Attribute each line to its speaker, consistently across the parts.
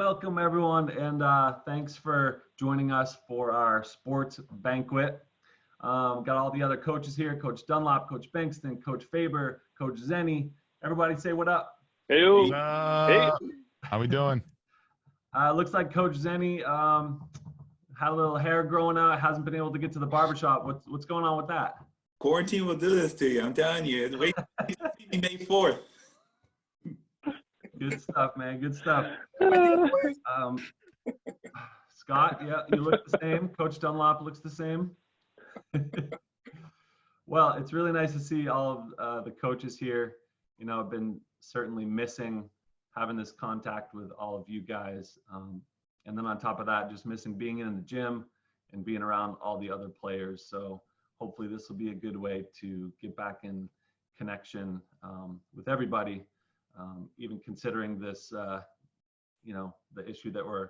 Speaker 1: Welcome everyone, and thanks for joining us for our sports banquet. Got all the other coaches here, Coach Dunlop, Coach Bankston, Coach Faber, Coach Zenni. Everybody say what up.
Speaker 2: Hey.
Speaker 3: Hey. How we doing?
Speaker 1: Looks like Coach Zenni had a little hair growing out, hasn't been able to get to the barbershop. What's going on with that?
Speaker 2: Quarantine will do this to you, I'm telling you. Wait to see me May 4th.
Speaker 1: Good stuff, man. Good stuff. Scott, yeah, you look the same. Coach Dunlop looks the same. Well, it's really nice to see all of the coaches here. You know, I've been certainly missing having this contact with all of you guys. And then on top of that, just missing being in the gym and being around all the other players. So hopefully this will be a good way to get back in connection with everybody. Even considering this, you know, the issue that we're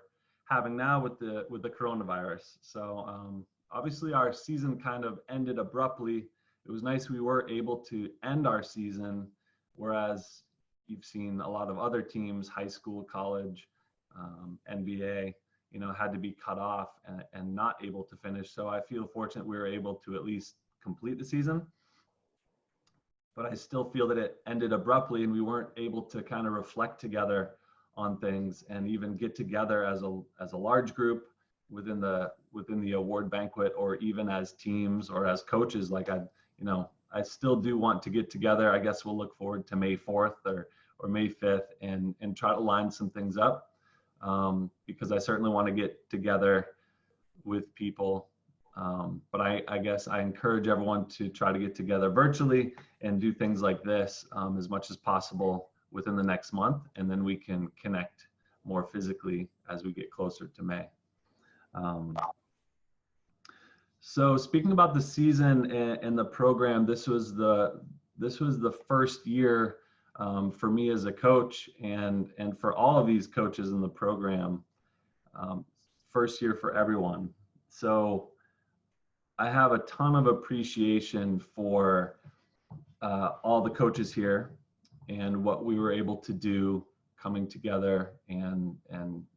Speaker 1: having now with the coronavirus. So obviously our season kind of ended abruptly. It was nice we were able to end our season, whereas you've seen a lot of other teams, high school, college, NBA, you know, had to be cut off and not able to finish. So I feel fortunate we were able to at least complete the season. But I still feel that it ended abruptly and we weren't able to kind of reflect together on things and even get together as a large group within the award banquet, or even as teams or as coaches. Like I still do want to get together. I guess we'll look forward to May 4th or May 5th and try to line some things up, because I certainly want to get together with people. But I guess I encourage everyone to try to get together virtually and do things like this as much as possible within the next month, and then we can connect more physically as we get closer to May. So speaking about the season and the program, this was the first year for me as a coach and for all of these coaches in the program. First year for everyone. So I have a ton of appreciation for all the coaches here and what we were able to do coming together and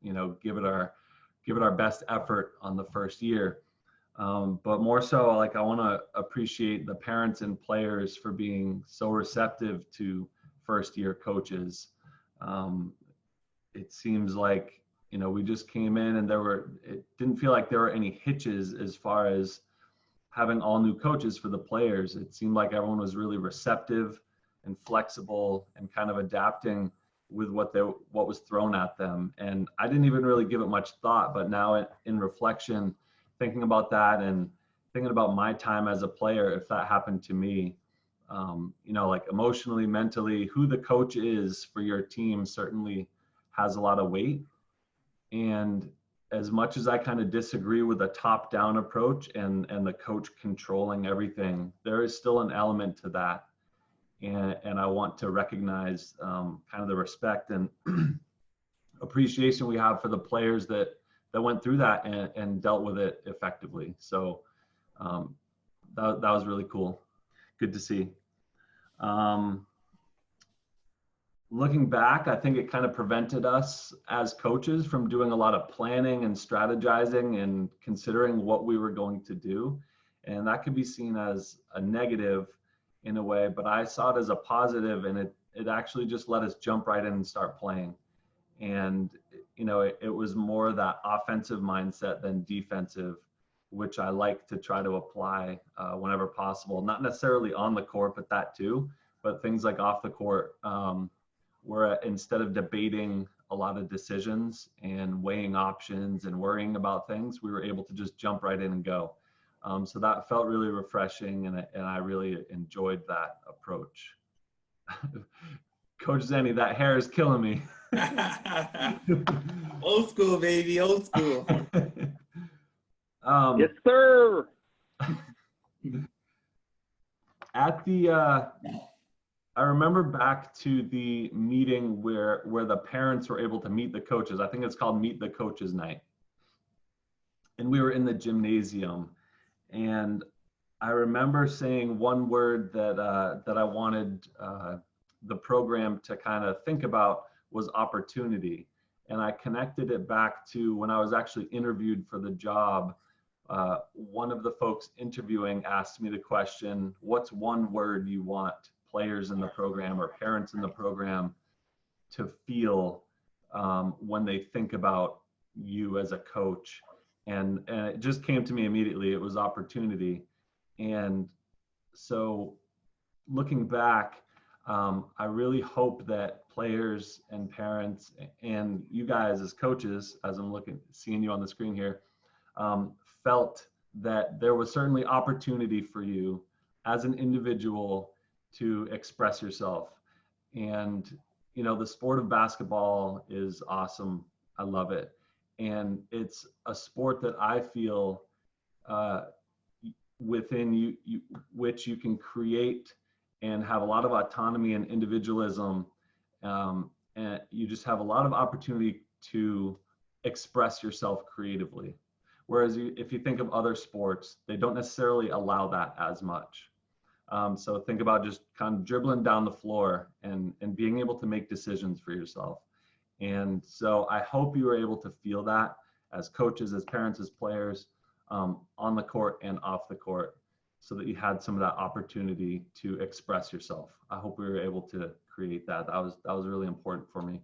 Speaker 1: you know, give it our best effort on the first year. But more so, like, I want to appreciate the parents and players for being so receptive to first year coaches. It seems like, you know, we just came in and it didn't feel like there were any hitches as far as having all new coaches for the players. It seemed like everyone was really receptive and flexible and kind of adapting with what was thrown at them. And I didn't even really give it much thought, but now in reflection, thinking about that and thinking about my time as a player, if that happened to me, you know, like emotionally, mentally, who the coach is for your team certainly has a lot of weight. And as much as I kind of disagree with the top-down approach and the coach controlling everything, there is still an element to that. And I want to recognize kind of the respect and appreciation we have for the players that went through that and dealt with it effectively. So that was really cool. Good to see. Looking back, I think it kind of prevented us as coaches from doing a lot of planning and strategizing and considering what we were going to do. And that could be seen as a negative in a way, but I saw it as a positive, and it actually just let us jump right in and start playing. And, you know, it was more that offensive mindset than defensive, which I like to try to apply whenever possible, not necessarily on the court, but that too, but things like off the court, where instead of debating a lot of decisions and weighing options and worrying about things, we were able to just jump right in and go. So that felt really refreshing, and I really enjoyed that approach. Coach Zenni, that hair is killing me.
Speaker 2: Old school, baby, old school.
Speaker 3: Yes, sir.
Speaker 1: I remember back to the meeting where the parents were able to meet the coaches. I think it's called Meet the Coaches Night. And we were in the gymnasium. And I remember saying one word that I wanted the program to kind of think about was opportunity. And I connected it back to when I was actually interviewed for the job. One of the folks interviewing asked me the question, what's one word you want players in the program or parents in the program to feel when they think about you as a coach? And it just came to me immediately. It was opportunity. And so looking back, I really hope that players and parents and you guys as coaches, as I'm seeing you on the screen here, felt that there was certainly opportunity for you as an individual to express yourself. And, you know, the sport of basketball is awesome. I love it. And it's a sport that I feel within you, which you can create and have a lot of autonomy and individualism. And you just have a lot of opportunity to express yourself creatively. Whereas if you think of other sports, they don't necessarily allow that as much. So think about just kind of dribbling down the floor and being able to make decisions for yourself. And so I hope you were able to feel that as coaches, as parents, as players, on the court and off the court, so that you had some of that opportunity to express yourself. I hope we were able to create that. That was really important for me.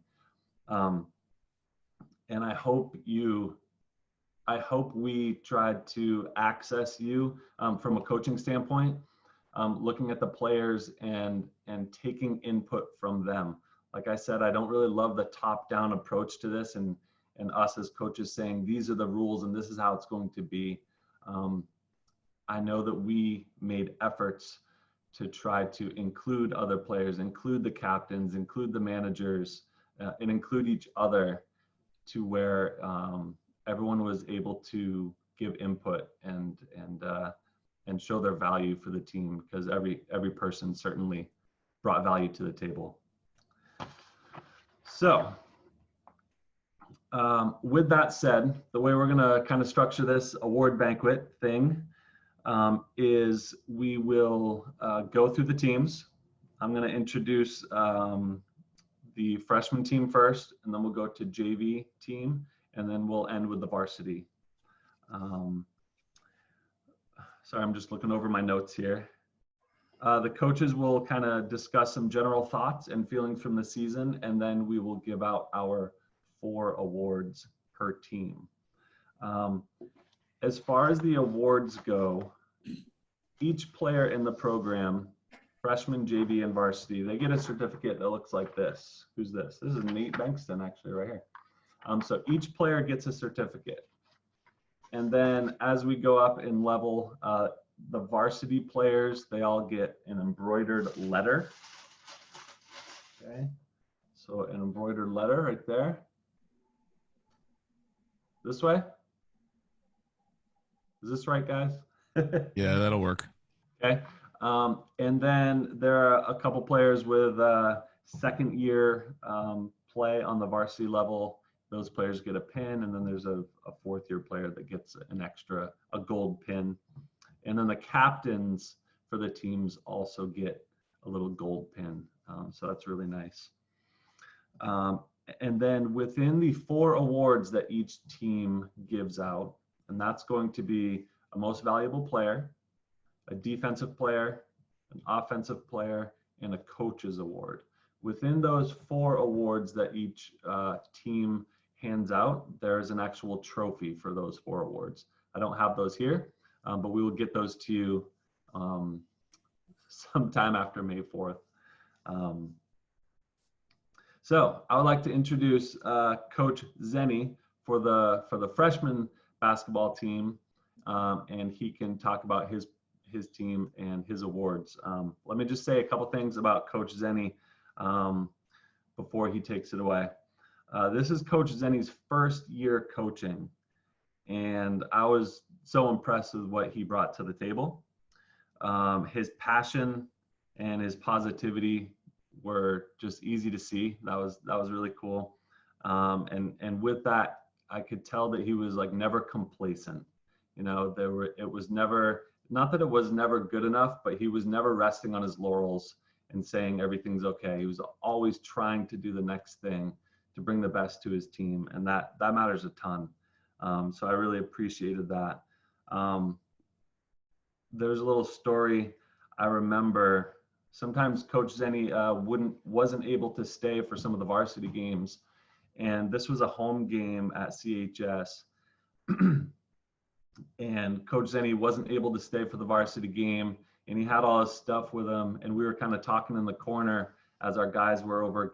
Speaker 1: And I hope we tried to access you from a coaching standpoint, looking at the players and taking input from them. Like I said, I don't really love the top-down approach to this and us as coaches saying, these are the rules and this is how it's going to be. I know that we made efforts to try to include other players, include the captains, include the managers, and include each other to where everyone was able to give input and show their value for the team, because every person certainly brought value to the table. So with that said, the way we're gonna kind of structure this award banquet thing is we will go through the teams. I'm gonna introduce the freshman team first, and then we'll go to JV team, and then we'll end with the varsity. Sorry, I'm just looking over my notes here. The coaches will kind of discuss some general thoughts and feelings from the season, and then we will give out our 4 awards per team. As far as the awards go, each player in the program, freshman, JV, and varsity, they get a certificate that looks like this. Who's this? This is Nate Bankston, actually, right here. So each player gets a certificate. And then as we go up in level, the varsity players, they all get an embroidered letter. Okay, so an embroidered letter right there. This way? Is this right, guys?
Speaker 3: Yeah, that'll work.
Speaker 1: Okay. And then there are a couple players with second year play on the varsity level. Those players get a pin, and then there's a 4th year player that gets a gold pin. And then the captains for the teams also get a little gold pin. So that's really nice. And then within the 4 awards that each team gives out, and that's going to be a most valuable player, a defensive player, an offensive player, and a coach's award. Within those 4 awards that each team hands out, there's an actual trophy for those 4 awards. I don't have those here, but we will get those to you sometime after May 4th. So I would like to introduce Coach Zenni for the freshman basketball team, and he can talk about his team and his awards. Let me just say a couple things about Coach Zenni before he takes it away. This is Coach Zenni's first year coaching, and I was so impressed with what he brought to the table. His passion and his positivity were just easy to see. That was really cool. And with that, I could tell that he was like never complacent. You know, it was never, not that it was never good enough, but he was never resting on his laurels and saying everything's okay. He was always trying to do the next thing bring the best to his team, and that matters a ton. So I really appreciated that. There's a little story I remember. Sometimes Coach Zenni wasn't able to stay for some of the varsity games, and this was a home game at CHS. And Coach Zenni wasn't able to stay for the varsity game, and he had all his stuff with him, and we were kind of talking in the corner as our guys were over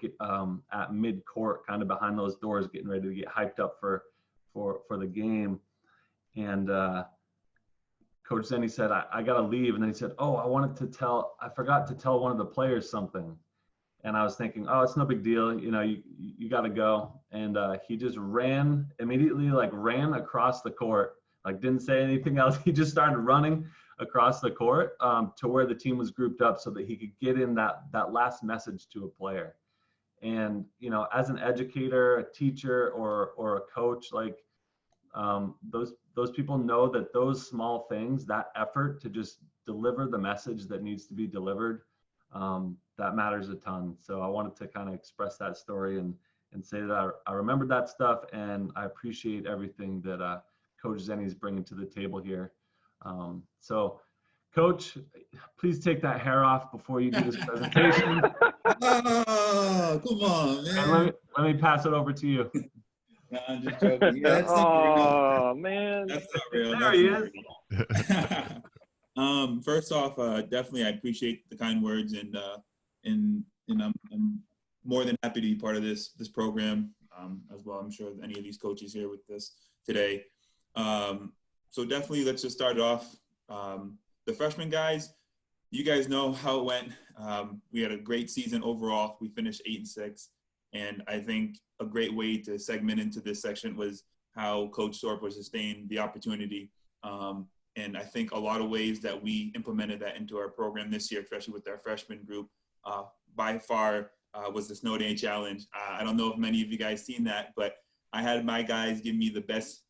Speaker 1: at mid-court, kind of behind those doors, getting ready to get hyped up for the game. And Coach Zenni said, I got to leave. And then he said, oh, I forgot to tell one of the players something. And I was thinking, oh, it's no big deal. You got to go. And he just immediately ran across the court, didn't say anything else. He just started running across the court to where the team was grouped up so that he could get in that last message to a player. And, as an educator, a teacher, or a coach, those people know that those small things, that effort to just deliver the message that needs to be delivered, that matters a ton. So I wanted to kind of express that story and say that I remembered that stuff, and I appreciate everything that Coach Zenni is bringing to the table here. So, Coach, please take that hair off before you do this presentation.
Speaker 2: Oh, come on, man.
Speaker 1: And let me pass it over to you.
Speaker 2: No, I'm just joking. Yeah, that's not real.
Speaker 4: Oh, man.
Speaker 2: That's not real.
Speaker 1: There he
Speaker 2: is. First off, definitely I appreciate the kind words, and I'm more than happy to be part of this program as well. I'm sure any of these coaches here with this today. So definitely let's just start it off. The freshman guys, you guys know how it went. We had a great season overall. We finished 8-6. And I think a great way to segment into this section was how Coach Thorpe was sustaining the opportunity. And I think a lot of ways that we implemented that into our program this year, especially with our freshman group, by far was the Snow Day Challenge. I don't know if many of you guys seen that, but I had my guys give me the best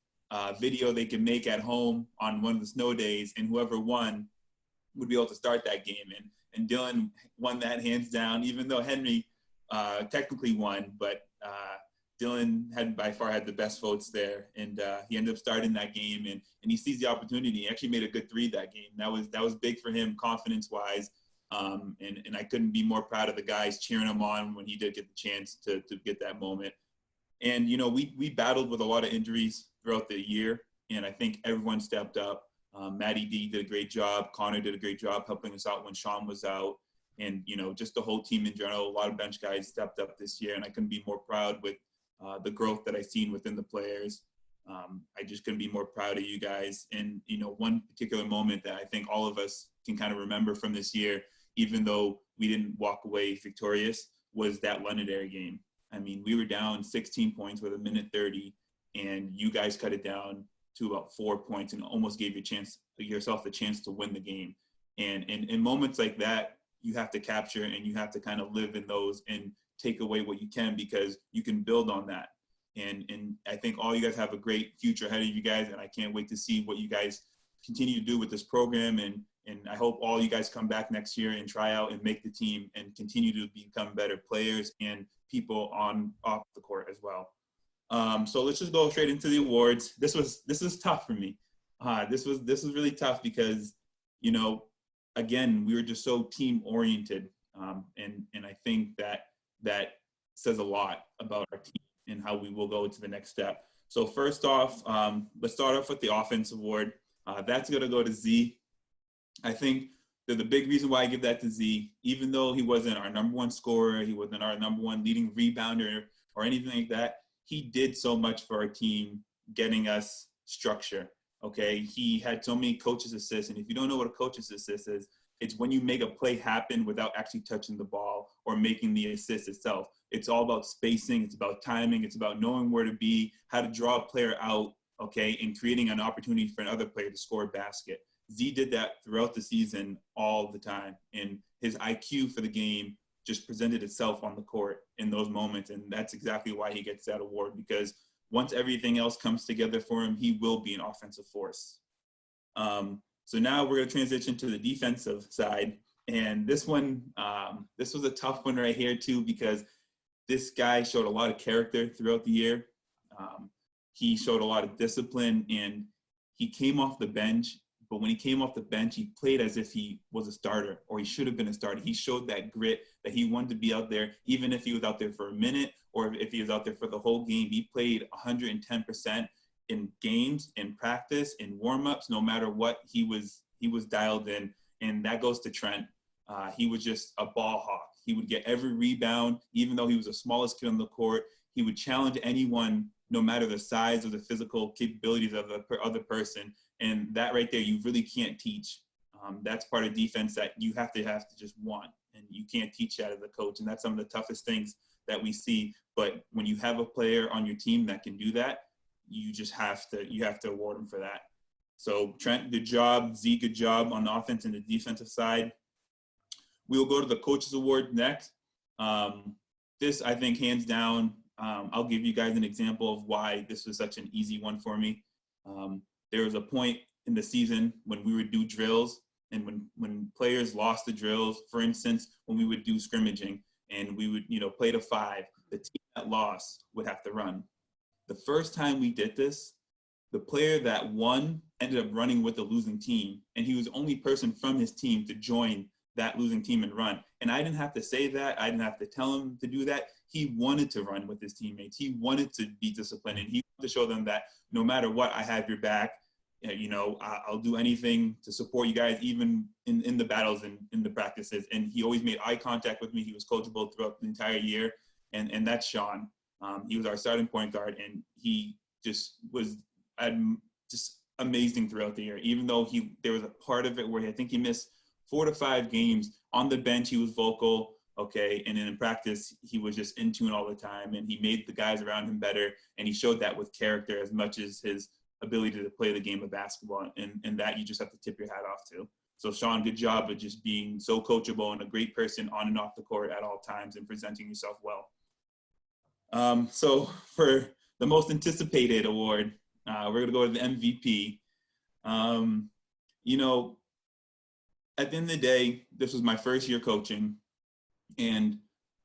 Speaker 2: video they could make at home on one of the snow days, and whoever won would be able to start that game. And Dylan won that hands down, even though Henry technically won, but Dylan by far had the best votes there, and he ended up starting that game, and he sees the opportunity. He actually made a good 3 that game. That was big for him confidence-wise, and I couldn't be more proud of the guys cheering him on when he did get the chance to get that moment. And we battled with a lot of injuries throughout the year, and I think everyone stepped up. Maddie D did a great job. Connor did a great job helping us out when Sean was out. And, just the whole team in general, a lot of bench guys stepped up this year, and I couldn't be more proud with the growth that I've seen within the players. I just couldn't be more proud of you guys. And, one particular moment that I think all of us can kind of remember from this year, even though we didn't walk away victorious, was that Londonderry game. I mean, we were down 16 points with 1:30, and you guys cut it down to about 4 points and almost gave yourself the chance to win the game. And in moments like that, you have to capture, and you have to kind of live in those and take away what you can, because you can build on that. And I think all you guys have a great future ahead of you guys, and I can't wait to see what you guys continue to do with this program. And I hope all you guys come back next year and try out and make the team and continue to become better players and people off the court as well. So let's just go straight into the awards. This was tough for me. This was really tough because, again, we were just so team oriented. And I think that says a lot about our team and how we will go to the next step. So first off, let's start off with the offense award. That's going to go to Z. I think the big reason why I give that to Z, even though he wasn't our number 1 scorer, he wasn't our number 1 leading rebounder or anything like that, he did so much for our team, getting us structure, okay? He had so many coach's assists, and if you don't know what a coach's assist is, it's when you make a play happen without actually touching the ball or making the assist itself. It's all about spacing, it's about timing, it's about knowing where to be, how to draw a player out, okay, and creating an opportunity for another player to score a basket. Z did that throughout the season all the time, and his IQ for the game just presented itself on the court in those moments, and that's exactly why he gets that award, because once everything else comes together for him, he will be an offensive force. So now we're going to transition to the defensive side, and this one, this was a tough one right here too, because This guy showed a lot of character throughout the year. He showed a lot of discipline, and he came off the bench. But when he came off the bench, he played as if he was a starter, or he should have been a starter. He showed that grit that he wanted to be out there, even if he was out there for a minute or if he was out there for the whole game. He played 110% in games, in practice, in warm-ups, no matter what. He was dialed in, and that goes to Trent. He was just a ball hawk. He would get every rebound, even though he was the smallest kid on the court. He would challenge anyone, no matter the size or the physical capabilities of the other person. And that right there, you really can't teach. That's part of defense that you have to just want, and you can't teach that as a coach. And that's some of the toughest things that we see. But when you have a player on your team that can do that, you have to award him for that. So Trent, good job. Z, good job on the offense and the defensive side. We'll go to the Coaches Award next. This, I think, hands down, I'll give you guys an example of why this was such an easy one for me. There was a point in the season when we would do drills, and when players lost the drills, for instance, when we would do scrimmaging and we would, play to 5, the team that lost would have to run. The first time we did this, the player that won ended up running with the losing team, and he was the only person from his team to join that losing team and run. And I didn't have to say that. I didn't have to tell him to do that. He wanted to run with his teammates. He wanted to be disciplined, and he wanted to show them that no matter what, I have your back. I'll do anything to support you guys, even in the battles and in the practices. And he always made eye contact with me. He was coachable throughout the entire year. And that's Sean. He was our starting point guard, and he just was just amazing throughout the year. Even though there was a part of it where I think he missed 4 to 5 games. On the bench, he was vocal, okay, and then in practice, he was just in tune all the time, and he made the guys around him better, and he showed that with character as much as his ability to play the game of basketball, and that you just have to tip your hat off to. So, Sean, good job of just being so coachable and a great person on and off the court at all times and presenting yourself well. So, for the most anticipated award, we're going to go to the MVP. At the end of the day, this was my first year coaching, and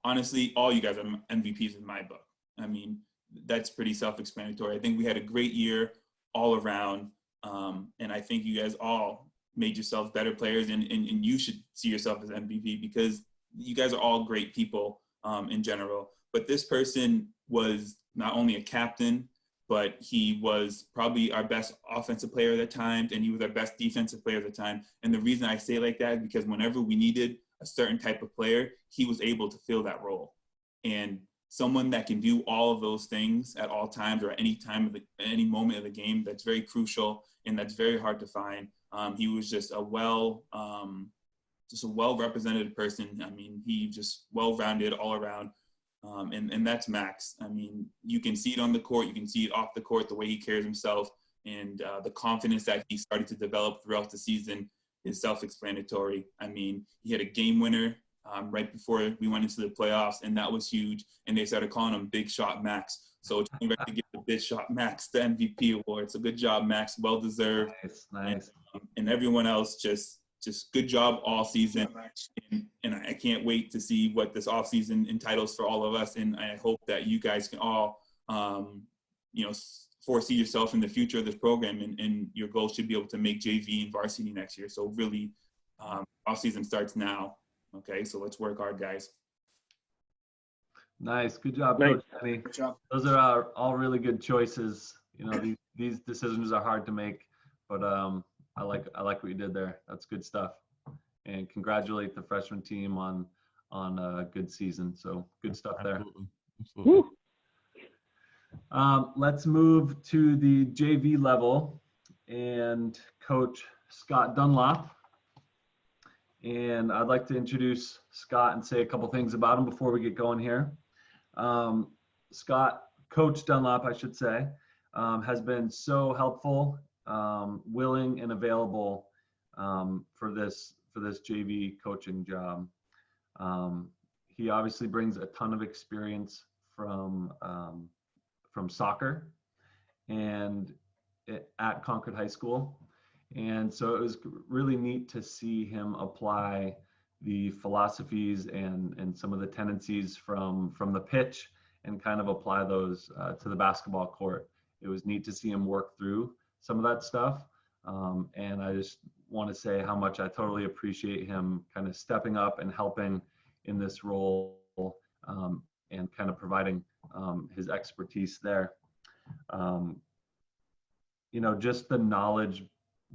Speaker 2: honestly, all you guys are MVPs in my book. I mean, that's pretty self-explanatory. I think we had a great year all around, and I think you guys all made yourselves better players, and you should see yourself as MVP because you guys are all great people in general. But this person was not only a captain, but he was probably our best offensive player at the time, and he was our best defensive player at the time. And the reason I say it like that is because whenever we needed a certain type of player, he was able to fill that role. And someone that can do all of those things at all times or at any time any moment of the game, that's very crucial, and that's very hard to find. He was just a well-represented person. I mean, he just well-rounded all around. And that's Max. I mean, you can see it on the court, you can see it off the court, the way he carries himself, and the confidence that he started to develop throughout the season is self-explanatory. I mean, he had a game winner right before we went into the playoffs, and that was huge. And they started calling him Big Shot Max. So it's time to give the Big Shot Max the MVP award. So good job, Max. Well deserved.
Speaker 1: Nice.
Speaker 2: And everyone else just good job all season. And I can't wait to see what this offseason entitles for all of us. And I hope that you guys can all, foresee yourself in the future of this program, and your goal should be able to make JV and varsity next year. So really, offseason starts now. Okay, so let's work hard, guys.
Speaker 1: Nice. Good job, Coach Zenni.
Speaker 4: Good job.
Speaker 1: Those are all really good choices. These decisions are hard to make, but I like what you did there. That's good stuff. And congratulate the freshman team on a good season. So good stuff there.
Speaker 3: Absolutely.
Speaker 1: Let's move to the JV level and Coach Scott Dunlop. And I'd like to introduce Scott and say a couple things about him before we get going here. Coach Dunlop, I should say, has been so helpful, willing and available for this JV coaching job. He obviously brings a ton of experience from soccer and at Concord High School. And so it was really neat to see him apply the philosophies and some of the tendencies from the pitch and kind of apply those to the basketball court. It was neat to see him work through some of that stuff. And I just want to say how much I totally appreciate him kind of stepping up and helping in this role, and kind of providing his expertise there. Just the knowledge,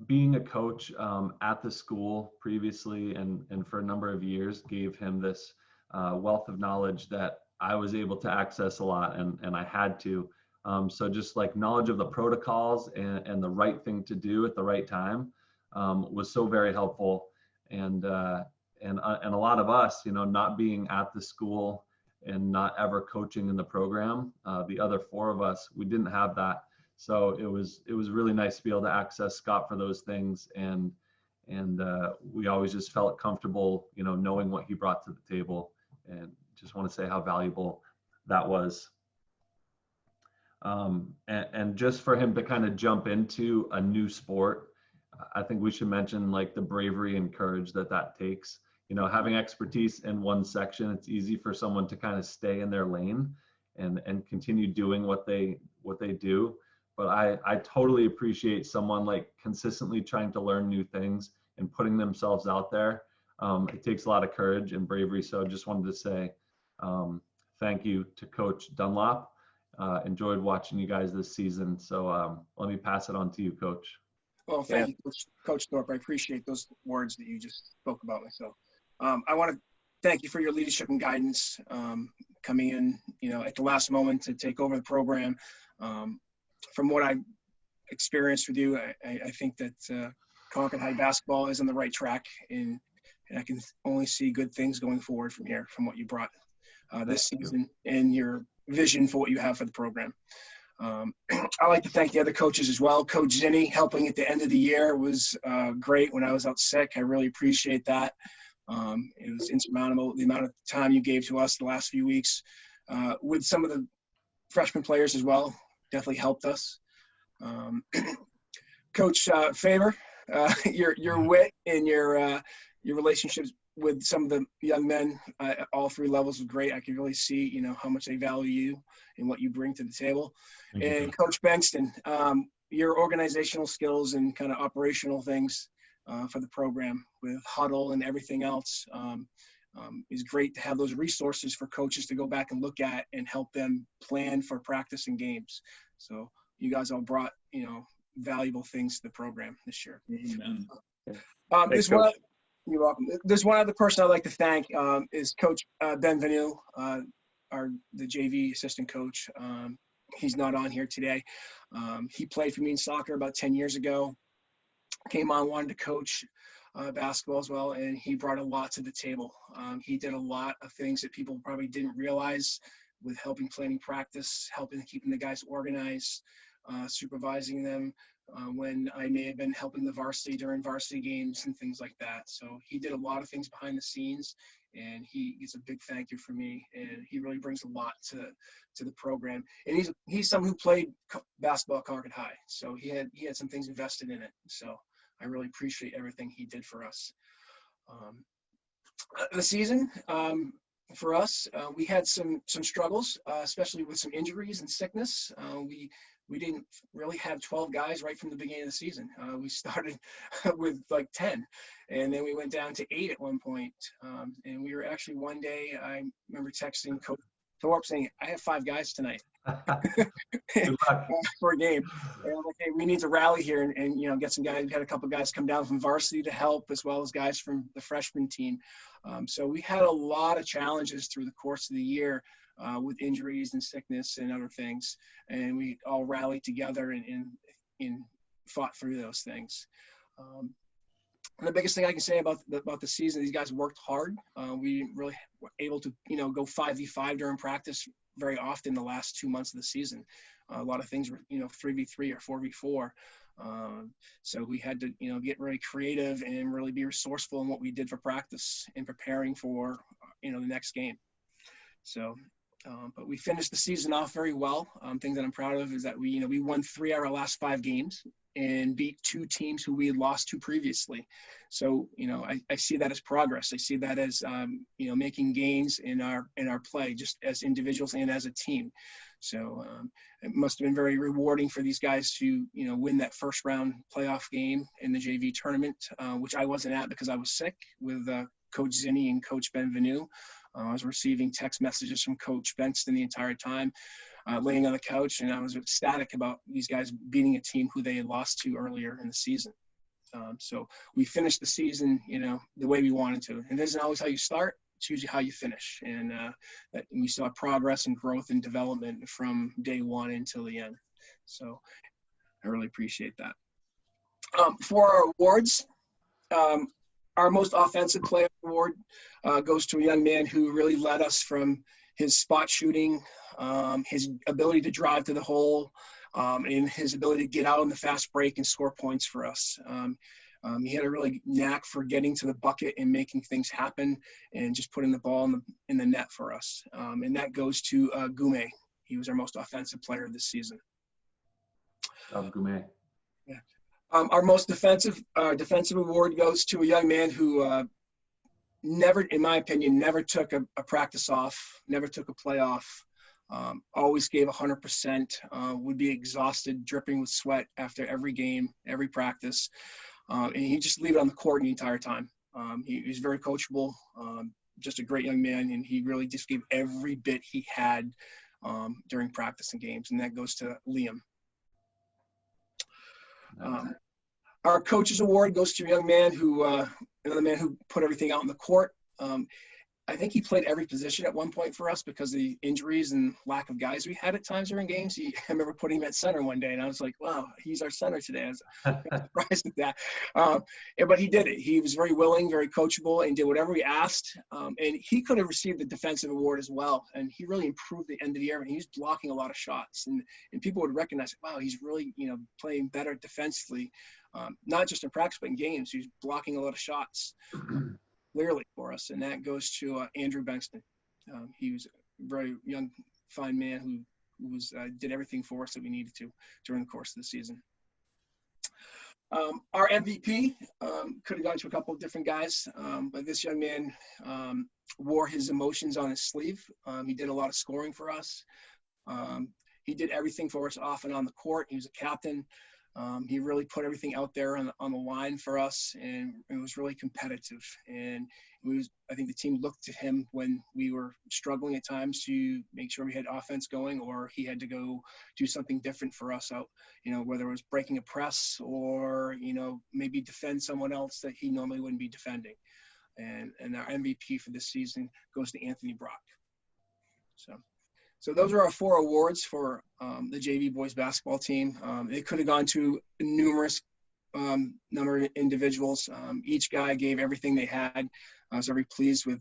Speaker 1: being a coach at the school previously and for a number of years gave him this wealth of knowledge that I was able to access a lot, and I had to. So just like knowledge of the protocols and the right thing to do at the right time was so very helpful. And a lot of us, not being at the school and not ever coaching in the program, the other four of us, we didn't have that. So it was really nice to be able to access Scott for those things, and we always just felt comfortable, knowing what he brought to the table, and just want to say how valuable that was. And just for him to kind of jump into a new sport, I think we should mention like the bravery and courage that takes. Having expertise in one section, it's easy for someone to kind of stay in their lane and continue doing what they do. But I totally appreciate someone like consistently trying to learn new things and putting themselves out there. It takes a lot of courage and bravery. So I just wanted to say thank you to Coach Dunlop. Enjoyed watching you guys this season. So let me pass it on to you, Coach.
Speaker 4: Well, thank you, Coach Thorpe. I appreciate those words that you just spoke about myself. I want to thank you for your leadership and guidance, coming in, at the last moment to take over the program. From what I experienced with you, I think that Concord High basketball is on the right track, and I can only see good things going forward from here, from what you brought this season and your vision for what you have for the program. I'd like to thank the other coaches as well. Coach Zenni helping at the end of the year was great when I was out sick. I really appreciate that. It was insurmountable, the amount of time you gave to us the last few weeks. With some of the freshman players as well, definitely helped us. Coach Faber, your wit and your relationships with some of the young men at all three levels was great. I could really see, how much they value you and what you bring to the table. And Coach Benston, your organizational skills and kind of operational things for the program with huddle and everything else is great to have those resources for coaches to go back and look at and help them plan for practice and games. So you guys all brought, valuable things to the program this year. You're welcome. There's one other person I'd like to thank is Coach Ben Vanu, the JV assistant coach. He's not on here today. He played for me in soccer about 10 years ago. Came on, wanted to coach basketball as well, and he brought a lot to the table. He did a lot of things that people probably didn't realize with helping planning practice, helping keeping the guys organized, supervising them when I may have been helping the varsity during varsity games and things like that. So he did a lot of things behind the scenes, and he gets a big thank you from me, and he really brings a lot to the program. And he's someone who played basketball at Concord High, so he had some things invested in it. So I really appreciate everything he did for us. The season for us, we had some struggles, especially with some injuries and sickness. We didn't really have 12 guys right from the beginning of the season. We started with like 10, and then we went down to 8 at one point. And we were actually one day, I remember texting Coach Thorpe saying, I have 5 guys tonight for a game. And I'm like, hey, we need to rally here and get some guys. We had a couple guys come down from varsity to help, as well as guys from the freshman team. So we had a lot of challenges through the course of the year with injuries and sickness and other things. And we all rallied together and fought through those things. And the biggest thing I can say about the season, these guys worked hard. We really were able to, go 5v5 during practice very often the last 2 months of the season. A lot of things were, 3v3 or 4v4. So we had to, get really creative and really be resourceful in what we did for practice and preparing for, the next game. So But we finished the season off very well. Thing that I'm proud of is that we won 3 out of our last 5 games and beat 2 teams who we had lost to previously. So, I see that as progress. I see that as, making gains in our play, just as individuals and as a team. So it must have been very rewarding for these guys to, win that first round playoff game in the JV tournament, which I wasn't at because I was sick, with Coach Zenni and Coach Benvenu. I was receiving text messages from Coach Benston the entire time, laying on the couch, and I was ecstatic about these guys beating a team who they had lost to earlier in the season. So we finished the season, the way we wanted to. And it isn't always how you start, it's usually how you finish. And that we saw progress and growth and development from day one until the end. So I really appreciate that. For our awards, our most offensive player award goes to a young man who really led us from his spot shooting, his ability to drive to the hole, and his ability to get out on the fast break and score points for us. He had a really knack for getting to the bucket and making things happen and just putting the ball in the net for us. And that goes to Gume. He was our most offensive player this season.
Speaker 1: Gume.
Speaker 4: Yeah. Our most defensive award goes to a young man who never, in my opinion, never took a practice off, never took a play off, always gave 100%, would be exhausted, dripping with sweat after every game, every practice. And he'd just leave it on the court the entire time. He was very coachable, just a great young man, and he really just gave every bit he had during practice and games, and that goes to Liam. Our coach's award goes to a young man another man who put everything out on the court. I think he played every position at one point for us because of the injuries and lack of guys we had at times during games. I remember putting him at center one day, and I was like, wow, he's our center today. I was surprised at that. But he did it. He was very willing, very coachable, and did whatever we asked. And he could have received the defensive award as well. And he really improved the end of the year, and he was blocking a lot of shots. And people would recognize, wow, he's really, playing better defensively, not just in practice, but in games. He's blocking a lot of shots. Clearly for us, and that goes to Andrew Benston. He was a very young, fine man who did everything for us that we needed to during the course of the season. Our MVP could have gone to a couple of different guys, but this young man wore his emotions on his sleeve. He did a lot of scoring for us. He did everything for us off and on the court. He was a captain. He really put everything out there on the line for us, and it was really competitive. And I think the team looked to him when we were struggling at times to make sure we had offense going, or he had to go do something different for us out, whether it was breaking a press or, maybe defend someone else that he normally wouldn't be defending. And our MVP for this season goes to Anthony Brock. So those are our 4 awards for the JV boys basketball team. It could have gone to numerous number of individuals. Each guy gave everything they had. I was very pleased with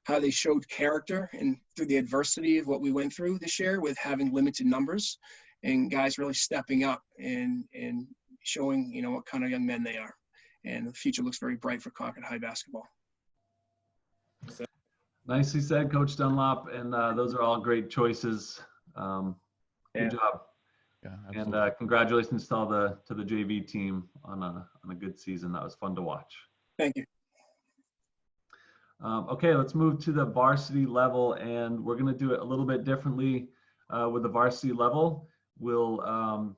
Speaker 4: how they showed character and through the adversity of what we went through this year with having limited numbers, and guys really stepping up and showing, what kind of young men they are. And the future looks very bright for Concord High basketball.
Speaker 1: Nicely said, Coach Dunlop, and those are all great choices. Good job.
Speaker 3: Yeah,
Speaker 1: and congratulations to the JV team on a good season. That was fun to watch.
Speaker 4: Thank you.
Speaker 1: Okay, let's move to the varsity level, and we're going to do it a little bit differently with the varsity level. We'll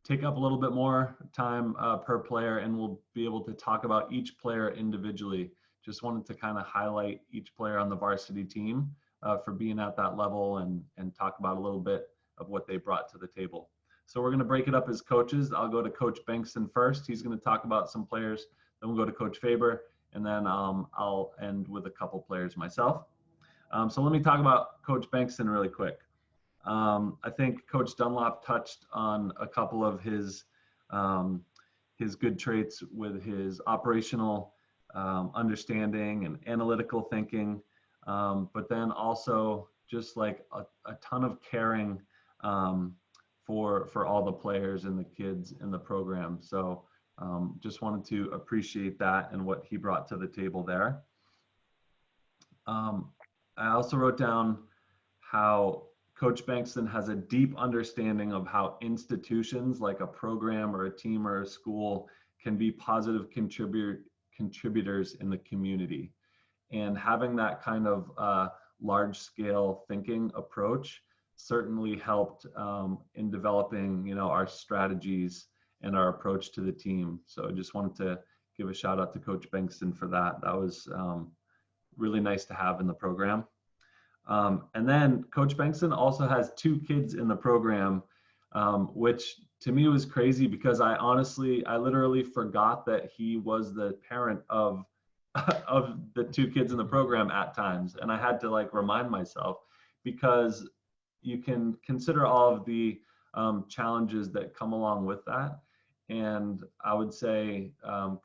Speaker 1: take up a little bit more time per player, and we'll be able to talk about each player individually. Just wanted to kind of highlight each player on the varsity team for being at that level and talk about a little bit of what they brought to the table. So we're going to break it up as coaches. I'll go to Coach Bankston first. He's going to talk about some players. Then we'll go to Coach Faber, and then I'll end with a couple players myself. So let me talk about Coach Bankston really quick. I think Coach Dunlop touched on a couple of his good traits with his operational understanding and analytical thinking, but then also just like a ton of caring for all the players and the kids in the program. So just wanted to appreciate that and what he brought to the table there. I also wrote down how Coach Bankston has a deep understanding of how institutions like a program or a team or a school can be positive contributors in the community. And having that kind of large scale thinking approach certainly helped in developing, our strategies and our approach to the team. So I just wanted to give a shout out to Coach Bankston for that. That was really nice to have in the program. And then Coach Bankston also has 2 kids in the program, which to me was crazy because I literally forgot that he was the parent of the 2 kids in the program at times. And I had to remind myself, because you can consider all of the challenges that come along with that. And I would say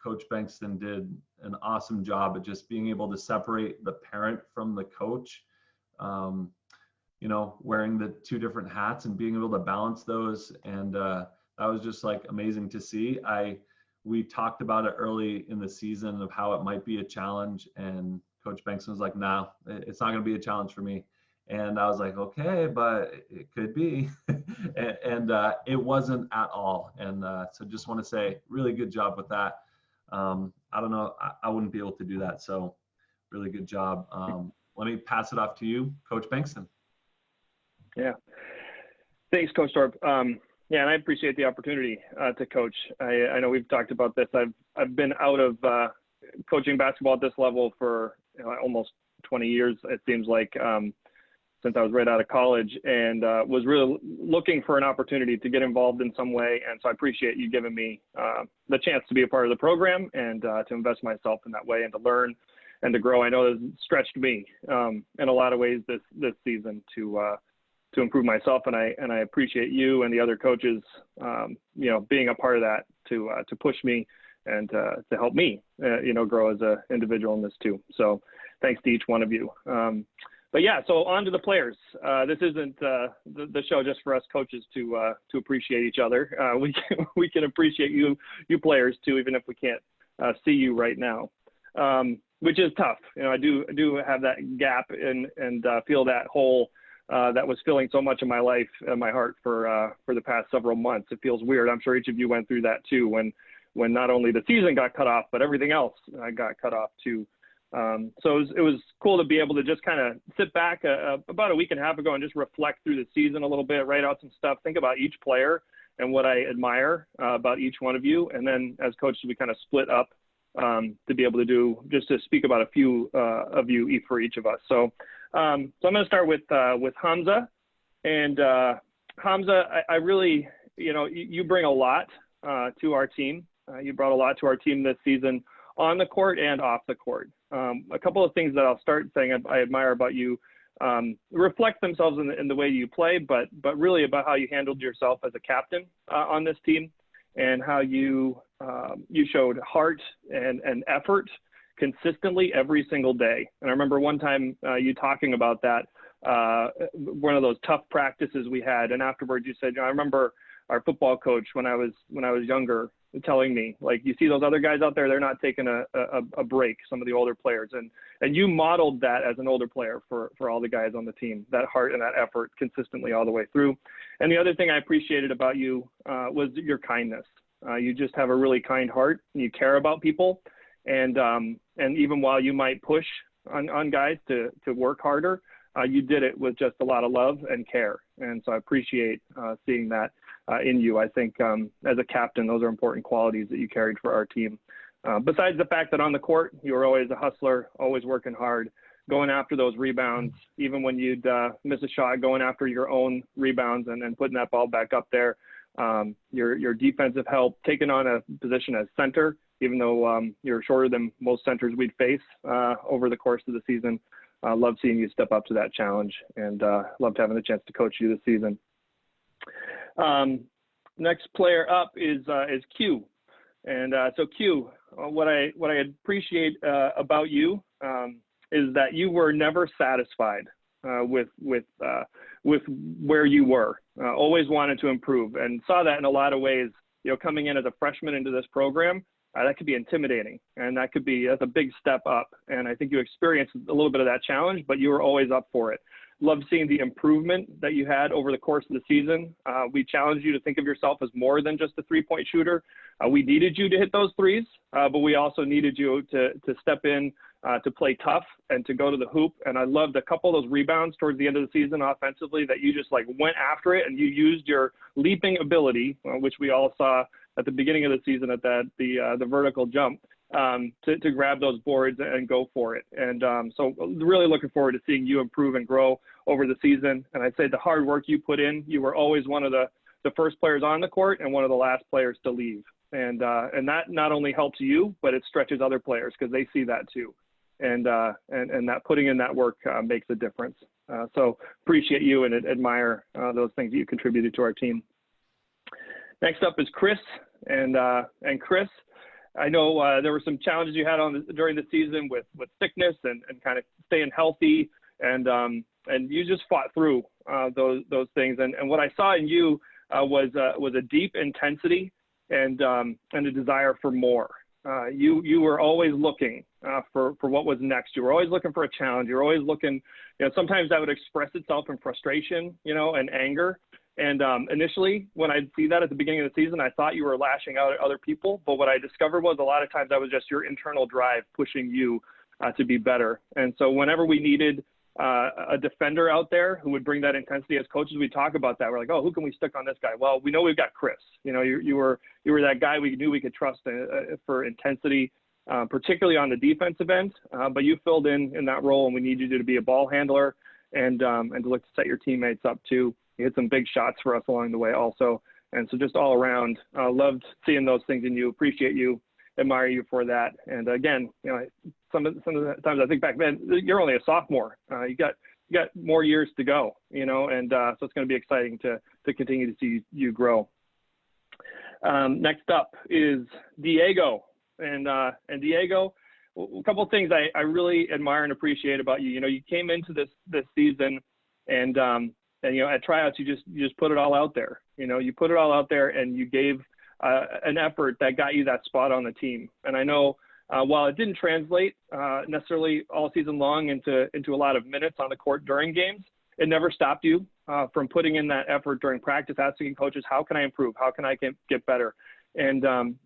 Speaker 1: Coach Bankston did an awesome job at just being able to separate the parent from the coach, wearing the 2 different hats and being able to balance those. And that was just amazing to see. We talked about it early in the season of how it might be a challenge, and Coach Bankston was like, "No, it's not going to be a challenge for me." And I was like, "Okay, but it could be." and it wasn't at all. And so just want to say, really good job with that. I don't know, I wouldn't be able to do that. So really good job. Let me pass it off to you, Coach Bankston.
Speaker 5: Yeah. Thanks, Coach Thorpe. Yeah, and I appreciate the opportunity to coach. I know we've talked about this. I've been out of coaching basketball at this level for almost 20 years, it seems like, since I was right out of college, and was really looking for an opportunity to get involved in some way. And so I appreciate you giving me the chance to be a part of the program and to invest myself in that way and to learn and to grow. I know it's stretched me in a lot of ways this season to improve myself, and I appreciate you and the other coaches, being a part of that to push me and to help me, grow as an individual in this too. So thanks to each one of you. But yeah, so on to the players. This isn't the show just for us coaches to appreciate each other. We can appreciate you players too, even if we can't see you right now, which is tough. I do have that gap and feel that hole that was filling so much of my life and my heart for the past several months. It feels weird. I'm sure each of you went through that too, when not only the season got cut off, but everything else got cut off too. So it was cool to be able to just kind of sit back about a week and a half ago and just reflect through the season a little bit, write out some stuff, think about each player and what I admire about each one of you. And then as coaches, we kind of split up to be able to speak about a few of you for each of us. So I'm going to start with Hamza. And Hamza, I really, you bring a lot to our team. You brought a lot to our team this season on the court and off the court. A couple of things that I'll start saying I admire about you reflect themselves in the way you play, but really about how you handled yourself as a captain on this team, and how you showed heart and effort consistently every single day. And I remember one time you talking about that, one of those tough practices we had, and afterwards you said, I remember our football coach when I was younger telling me, you see those other guys out there, they're not taking a break, some of the older players. And you modeled that as an older player for all the guys on the team, that heart and that effort consistently all the way through. And the other thing I appreciated about you was your kindness. You just have a really kind heart, and you care about people. And even while you might push on guys to work harder, you did it with just a lot of love and care. And so I appreciate seeing that in you. I think as a captain, those are important qualities that you carried for our team. Besides the fact that on the court, you were always a hustler, always working hard, going after those rebounds, even when you'd miss a shot, going after your own rebounds and putting that ball back up there. Your defensive help, taking on a position as center, even though you're shorter than most centers we'd face over the course of the season. Love seeing you step up to that challenge, and loved having the chance to coach you this season. Next player up is Q. And so Q, what I appreciate about you is that you were never satisfied with where you were. Always wanted to improve, and saw that in a lot of ways. Coming in as a freshman into this program, that could be intimidating, and that's a big step up. And I think you experienced a little bit of that challenge, but you were always up for it. Love seeing the improvement that you had over the course of the season. We challenged you to think of yourself as more than just a three-point shooter. We needed you to hit those threes, but we also needed you to step in, to play tough and to go to the hoop. And I loved a couple of those rebounds towards the end of the season offensively that you just like went after it, and you used your leaping ability, which we all saw at the beginning of the season at the vertical jump, to grab those boards and go for it. And so really looking forward to seeing you improve and grow over the season. And I'd say the hard work you put in, you were always one of the first players on the court and one of the last players to leave. And that not only helps you, but it stretches other players because they see that too. And that putting in that work makes a difference. So appreciate you and admire those things that you contributed to our team. Next up is Chris. And Chris, I know there were some challenges you had during the season with sickness and kind of staying healthy, and you just fought through those things. And what I saw in you was a deep intensity and a desire for more. You were always looking for what was next. You were always looking for a challenge. You were always looking, sometimes that would express itself in frustration, and anger. And initially, when I'd see that at the beginning of the season, I thought you were lashing out at other people. But what I discovered was a lot of times that was just your internal drive pushing you to be better. And so whenever we needed a defender out there who would bring that intensity, as coaches, we talk about that. We're like, oh, who can we stick on this guy? Well, we know we've got Chris. You were that guy we knew we could trust for intensity, particularly on the defensive end. But you filled in that role, and we need you to be a ball handler and to look to set your teammates up too. You hit some big shots for us along the way also. And so just all around, loved seeing those things in you, appreciate you, admire you for that. And again, some of the times I think back then, you're only a sophomore. You got more years to go, and so it's going to be exciting to continue to see you grow. Next up is Diego. And Diego, a couple of things I really admire and appreciate about you. You came into this season and at tryouts, you just put it all out there. You put it all out there, and you gave an effort that got you that spot on the team. And I know while it didn't translate necessarily all season long into a lot of minutes on the court during games, it never stopped you from putting in that effort during practice, asking coaches, how can I improve? How can I get better? And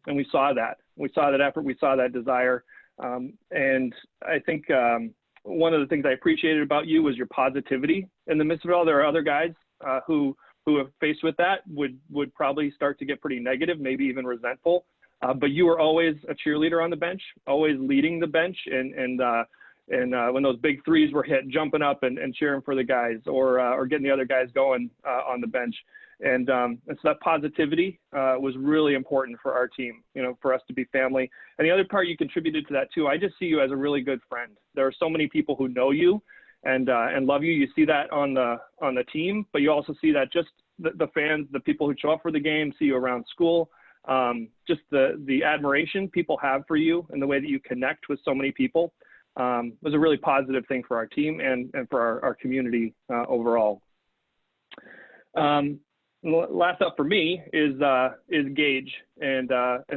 Speaker 5: we saw that. We saw that effort. We saw that desire. And I think one of the things I appreciated about you was your positivity in the midst of it all. There are other guys who are faced with that would probably start to get pretty negative, maybe even resentful. But you were always a cheerleader on the bench, always leading the bench, and when those big threes were hit, jumping up and cheering for the guys, or getting the other guys going on the bench. And so that positivity was really important for our team, for us to be family. And the other part you contributed to that too. I just see you as a really good friend. There are so many people who know you and love you. You see that on the team, but you also see that just the fans, the people who show up for the game, see you around school. Just the admiration people have for you and the way that you connect with so many people was a really positive thing for our team and for our community overall. Last up for me is Gage, and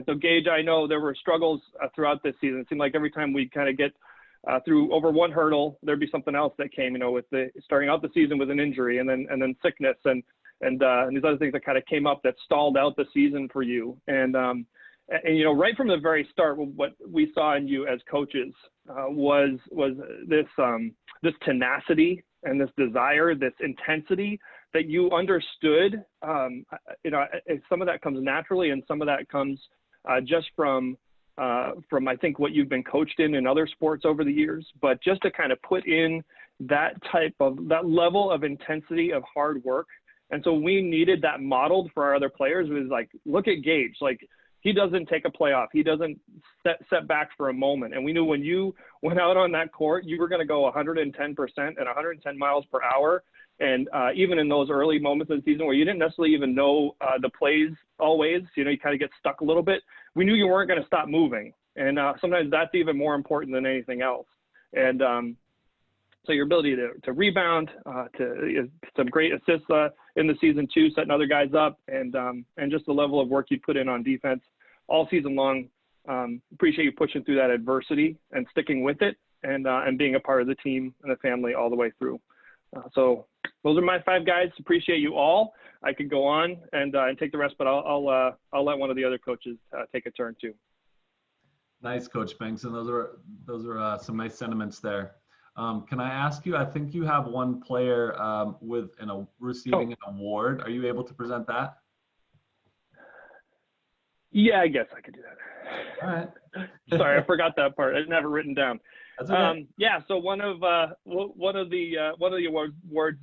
Speaker 5: so Gage, I know there were struggles throughout this season. It seemed like every time we kind of get through over one hurdle, there'd be something else that came. With starting out the season with an injury, and then sickness, and these other things that kind of came up that stalled out the season for you. And right from the very start, what we saw in you as coaches was this tenacity and this desire, this intensity that you understood. Some of that comes naturally, and some of that comes just from I think what you've been coached in other sports over the years. But just to kind of put in that level of intensity of hard work. And so we needed that modeled for our other players. It was like, look at Gage. Like, he doesn't take a play off. He doesn't set back for a moment. And we knew when you went out on that court, you were going to go 110% and 110 miles per hour. And even in those early moments of the season where you didn't necessarily even know the plays always, you kind of get stuck a little bit. We knew you weren't going to stop moving. And sometimes that's even more important than anything else. And so your ability to rebound, to some great assists in the season too, setting other guys up, and just the level of work you put in on defense all season long Appreciate you pushing through that adversity and sticking with it, and being a part of the team and the family all the way through. So those are my 5 guys. Appreciate you all. I could go on and take the rest, but I'll let one of the other coaches take a turn too.
Speaker 1: Nice, Coach Banks, and those are some nice sentiments there. Can I ask you? I think you have one player receiving an award. Are you able to present that?
Speaker 5: Yeah, I guess I could do that.
Speaker 1: All right.
Speaker 5: Sorry, I forgot that part. I didn't have it written down.
Speaker 1: That's okay.
Speaker 5: Yeah, so one of the awards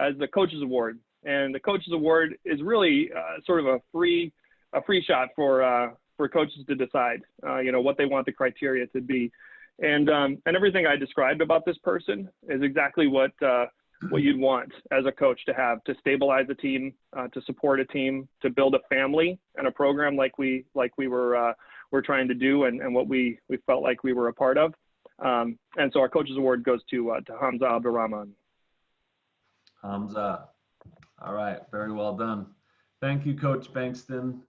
Speaker 5: is the Coach's Award, and the Coach's Award is really sort of a free shot for coaches to decide, what they want the criteria to be, and everything I described about this person is exactly what you'd want as a coach to have, to stabilize a team, to support a team, to build a family and a program like we were trying to do, and what we felt like we were a part of. And so our Coach's Award goes to Hamza Abdurrahman.
Speaker 1: Hamza. All right. Very well done. Thank you, Coach Bankston.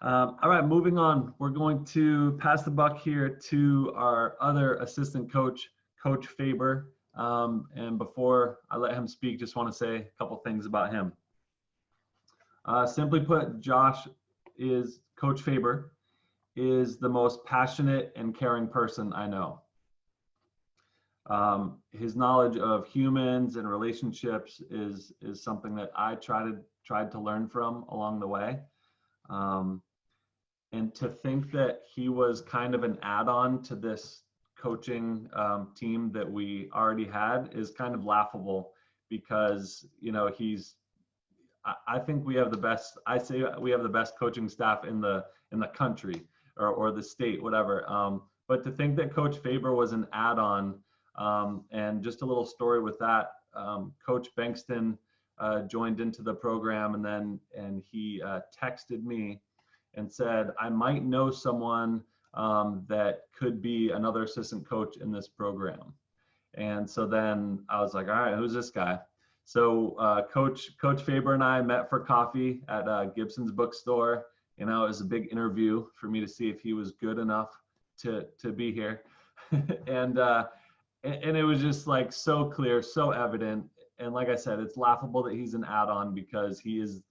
Speaker 1: All right, moving on. We're going to pass the buck here to our other assistant coach, Coach Faber. And before I let him speak, just want to say a couple things about him. Simply put, Coach Faber is the most passionate and caring person I know. His knowledge of humans and relationships is something that I tried to learn from along the way. And to think that he was kind of an add-on to this coaching team that we already had is kind of laughable, because I think we have the best. I say we have the best coaching staff in the country or the state, whatever. But to think that Coach Faber was an add-on, and just a little story with that. Coach Bankston joined into the program, and he texted me and said, I might know someone that could be another assistant coach in this program. And so then I was like, all right, who's this guy? So Coach Faber and I met for coffee at Gibson's bookstore. It was a big interview for me to see if he was good enough to be here. and it was just like so clear, so evident. And like I said, it's laughable that he's an add-on, because he is,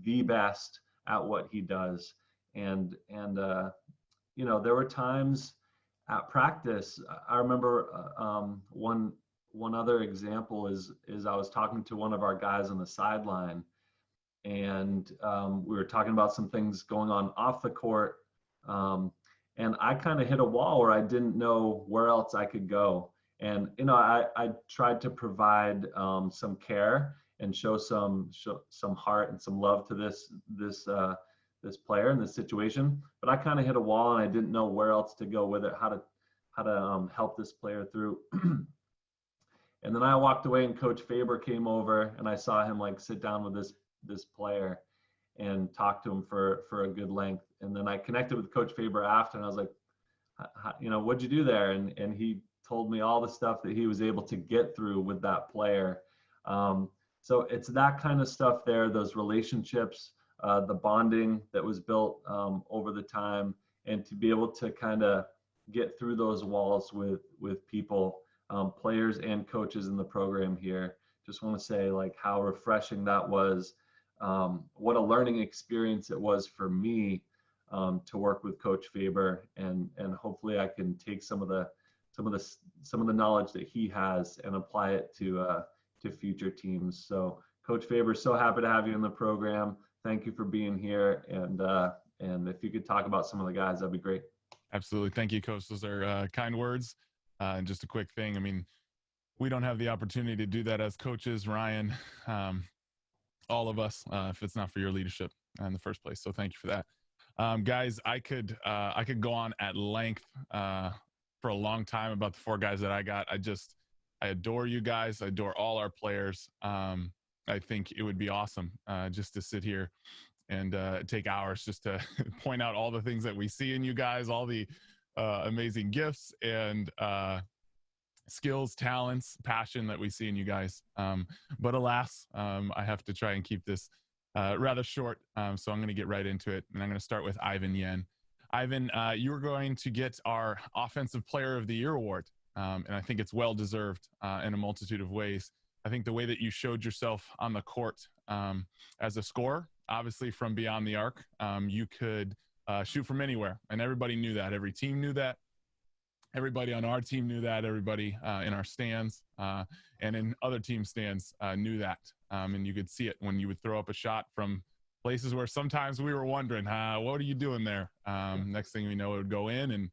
Speaker 1: the best at what he does. And there were times at practice. I remember one other example is I was talking to one of our guys on the sideline, and we were talking about some things going on off the court. And I kind of hit a wall where I didn't know where else I could go. And, I tried to provide some care and show some heart and some love to this player in this situation. But I kind of hit a wall, and I didn't know where else to go with it, how to help this player through. And then I walked away, and Coach Faber came over, and I saw him sit down with this player and talk to him for a good length. And then I connected with Coach Faber after, and I was like, what'd you do there? And he told me all the stuff that he was able to get through with that player. So it's that kind of stuff there, those relationships, the bonding that was built over the time, and to be able to kind of get through those walls with people, players and coaches in the program here. Just want to say how refreshing that was. What a learning experience it was for me to work with Coach Faber, and hopefully I can take some of the knowledge that he has and apply it to future teams. So Coach Faber, so happy to have you in the program. Thank you for being here. And if you could talk about some of the guys, that'd be great.
Speaker 3: Absolutely. Thank you, Coach. Those are kind words. And just a quick thing. I mean, we don't have the opportunity to do that as coaches, Ryan, all of us, if it's not for your leadership in the first place. So thank you for that. Guys, I could go on at length for a long time about the 4 guys that I got. I adore you guys. I adore all our players. I think it would be awesome just to sit here and take hours just to point out all the things that we see in you guys, all the amazing gifts and skills, talents, passion that we see in you guys. But alas, I have to try and keep this rather short. So I'm going to get right into it. And I'm going to start with Ivan Yen. Ivan, you're going to get our Offensive Player of the Year award, and I think it's well deserved in a multitude of ways. I think the way that you showed yourself on the court as a scorer, obviously from beyond the arc, you could shoot from anywhere, and everybody knew that. Every team knew that. Everybody on our team knew that. Everybody in our stands and in other team stands knew that. And you could see it when you would throw up a shot from places where sometimes we were wondering, what are you doing there? Next thing we know, it would go in.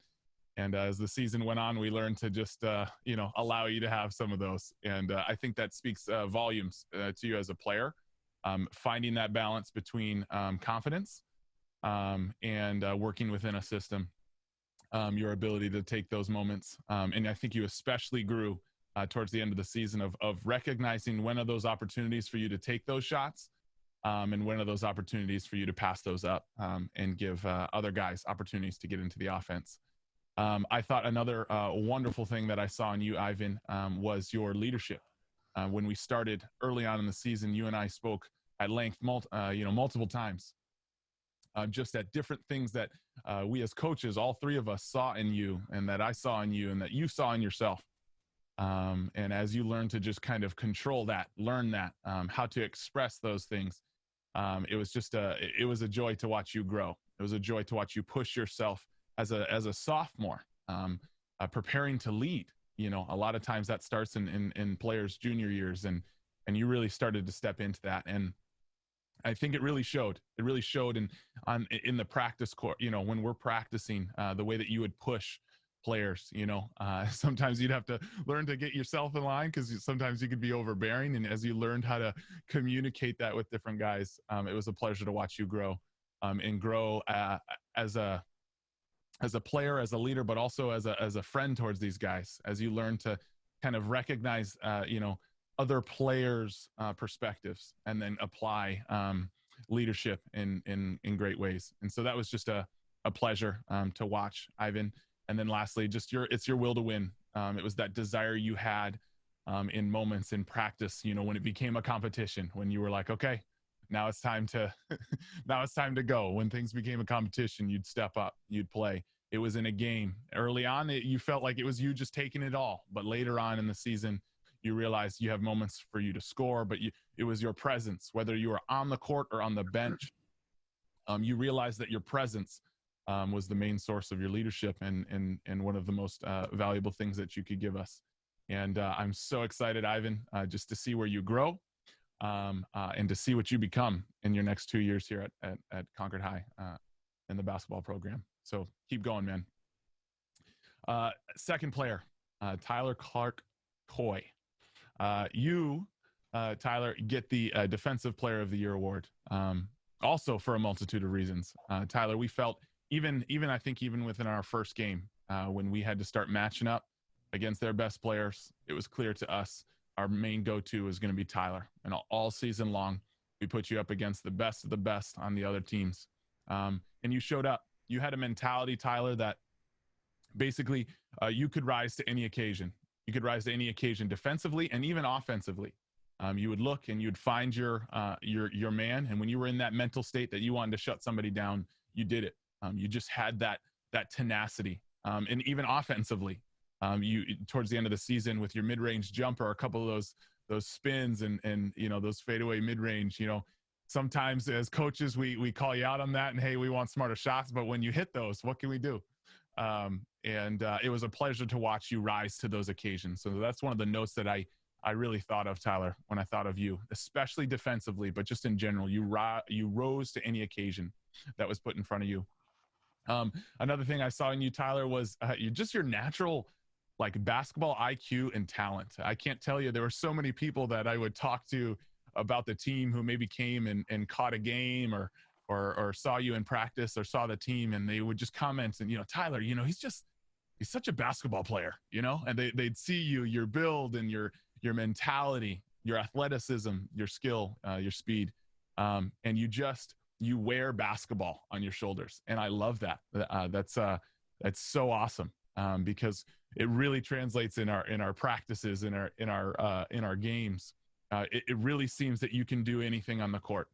Speaker 3: And as the season went on, we learned to just, allow you to have some of those. And I think that speaks volumes to you as a player, finding that balance between confidence and working within a system. Your ability to take those moments. And I think you especially grew towards the end of the season of recognizing when are those opportunities for you to take those shots and when are those opportunities for you to pass those up and give other guys opportunities to get into the offense. I thought another wonderful thing that I saw in you, Ivan, was your leadership. When we started early on in the season, you and I spoke at length, multiple times. Just at different things that we as coaches, all three of us saw in you and that I saw in you and that you saw in yourself. And as you learn to just kind of control that, learn that, how to express those things, it was a joy to watch you grow. It was a joy to watch you push yourself as a sophomore, preparing to lead. A lot of times that starts in players' junior years and you really started to step into that. And I think it really showed. It really showed in the practice court, when we're practicing, the way that you would push players, sometimes you'd have to learn to get yourself in line because sometimes you could be overbearing. And as you learned how to communicate that with different guys, it was a pleasure to watch you grow and grow as a player, as a leader, but also as a friend towards these guys, as you learn to kind of recognize, other players' perspectives and then apply leadership in great ways. And so that was just a pleasure to watch, Ivan. And then lastly, it's your will to win. It was that desire you had in moments in practice, when it became a competition, when you were like, okay, now it's time to go. When things became a competition, you'd step up, you'd play. It was in a game. Early on, you felt like it was you just taking it all. But later on in the season, you realize you have moments for you to score, but it was your presence, whether you were on the court or on the bench. You realize that your presence was the main source of your leadership and one of the most valuable things that you could give us. And I'm so excited, Ivan, just to see where you grow and to see what you become in your next 2 years here at Concord High in the basketball program. So keep going, man. Second player, Tyler Clark-Coy. You, Tyler, get the Defensive Player of the Year award, also for a multitude of reasons. Tyler, we felt even within our first game, when we had to start matching up against their best players, it was clear to us our main go-to was going to be Tyler. And all season long, we put you up against the best of the best on the other teams. And you showed up. You had a mentality, Tyler, that basically you could rise to any occasion. You could rise to any occasion defensively and even offensively. You would look and you'd find your man. And when you were in that mental state that you wanted to shut somebody down, you did it. You just had that tenacity. And even offensively, you towards the end of the season with your mid-range jumper, a couple of those spins and those fadeaway mid-range, sometimes as coaches, we call you out on that and, hey, we want smarter shots. But when you hit those, what can we do? And it was a pleasure to watch you rise to those occasions. So that's one of the notes that I really thought of, Tyler, when I thought of you, especially defensively, but just in general, you rose to any occasion that was put in front of you. Another thing I saw in you, Tyler, was your natural basketball IQ and talent. I can't tell you, there were so many people that I would talk to about the team who maybe came and caught a game or saw you in practice or saw the team, and they would just comment and, Tyler, he's such a basketball player, and they'd see your build and your mentality, your athleticism, your skill, your speed. And you wear basketball on your shoulders. And I love that. That's so awesome. Because it really translates in our practices, in our games. It really seems that you can do anything on the court.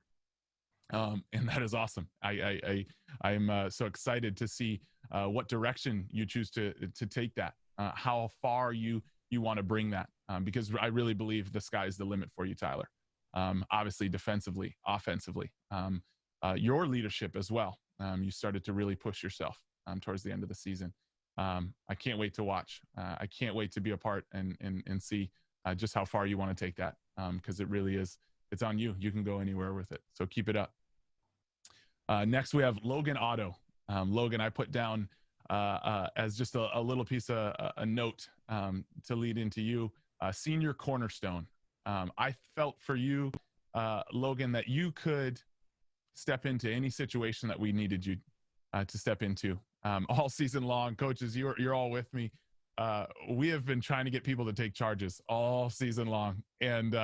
Speaker 3: And that is awesome. I'm so excited to see what direction you choose to take that, how far you want to bring that, because I really believe the sky's the limit for you, Tyler. Obviously, defensively, offensively, your leadership as well. You started to really push yourself towards the end of the season. I can't wait to watch. I can't wait to be a part and see just how far you want to take that, because it really is. It's on you. You can go anywhere with it. So keep it up. Next, we have Logan Otto. Logan, I put down as just a little piece of a note to lead into you. Senior cornerstone. I felt for you, Logan, that you could step into any situation that we needed you to step into. All season long, coaches, you're all with me. We have been trying to get people to take charges all season long, and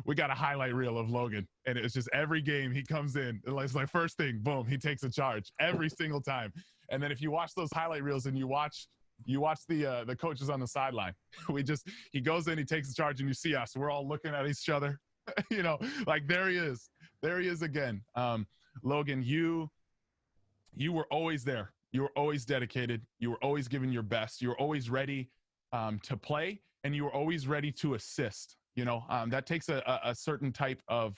Speaker 3: we got a highlight reel of Logan, and it's just every game he comes in, it's like first thing, boom, he takes a charge every single time. And then if you watch those highlight reels and you watch the coaches on the sideline, he goes in, he takes a charge, and you see us, we're all looking at each other, like there he is again. Logan, you were always there. You were always dedicated. You were always giving your best. You were always ready to play, and you were always ready to assist. That takes a certain type of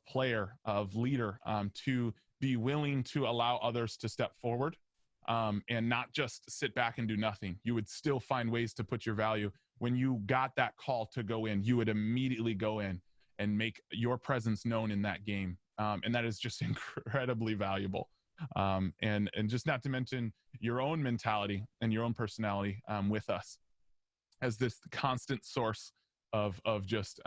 Speaker 3: player, of leader, to be willing to allow others to step forward, and not just sit back and do nothing. You would still find ways to put your value. When you got that call to go in, you would immediately go in and make your presence known in that game. And that is just incredibly valuable. And just not to mention your own mentality and your own personality with us as this constant source of just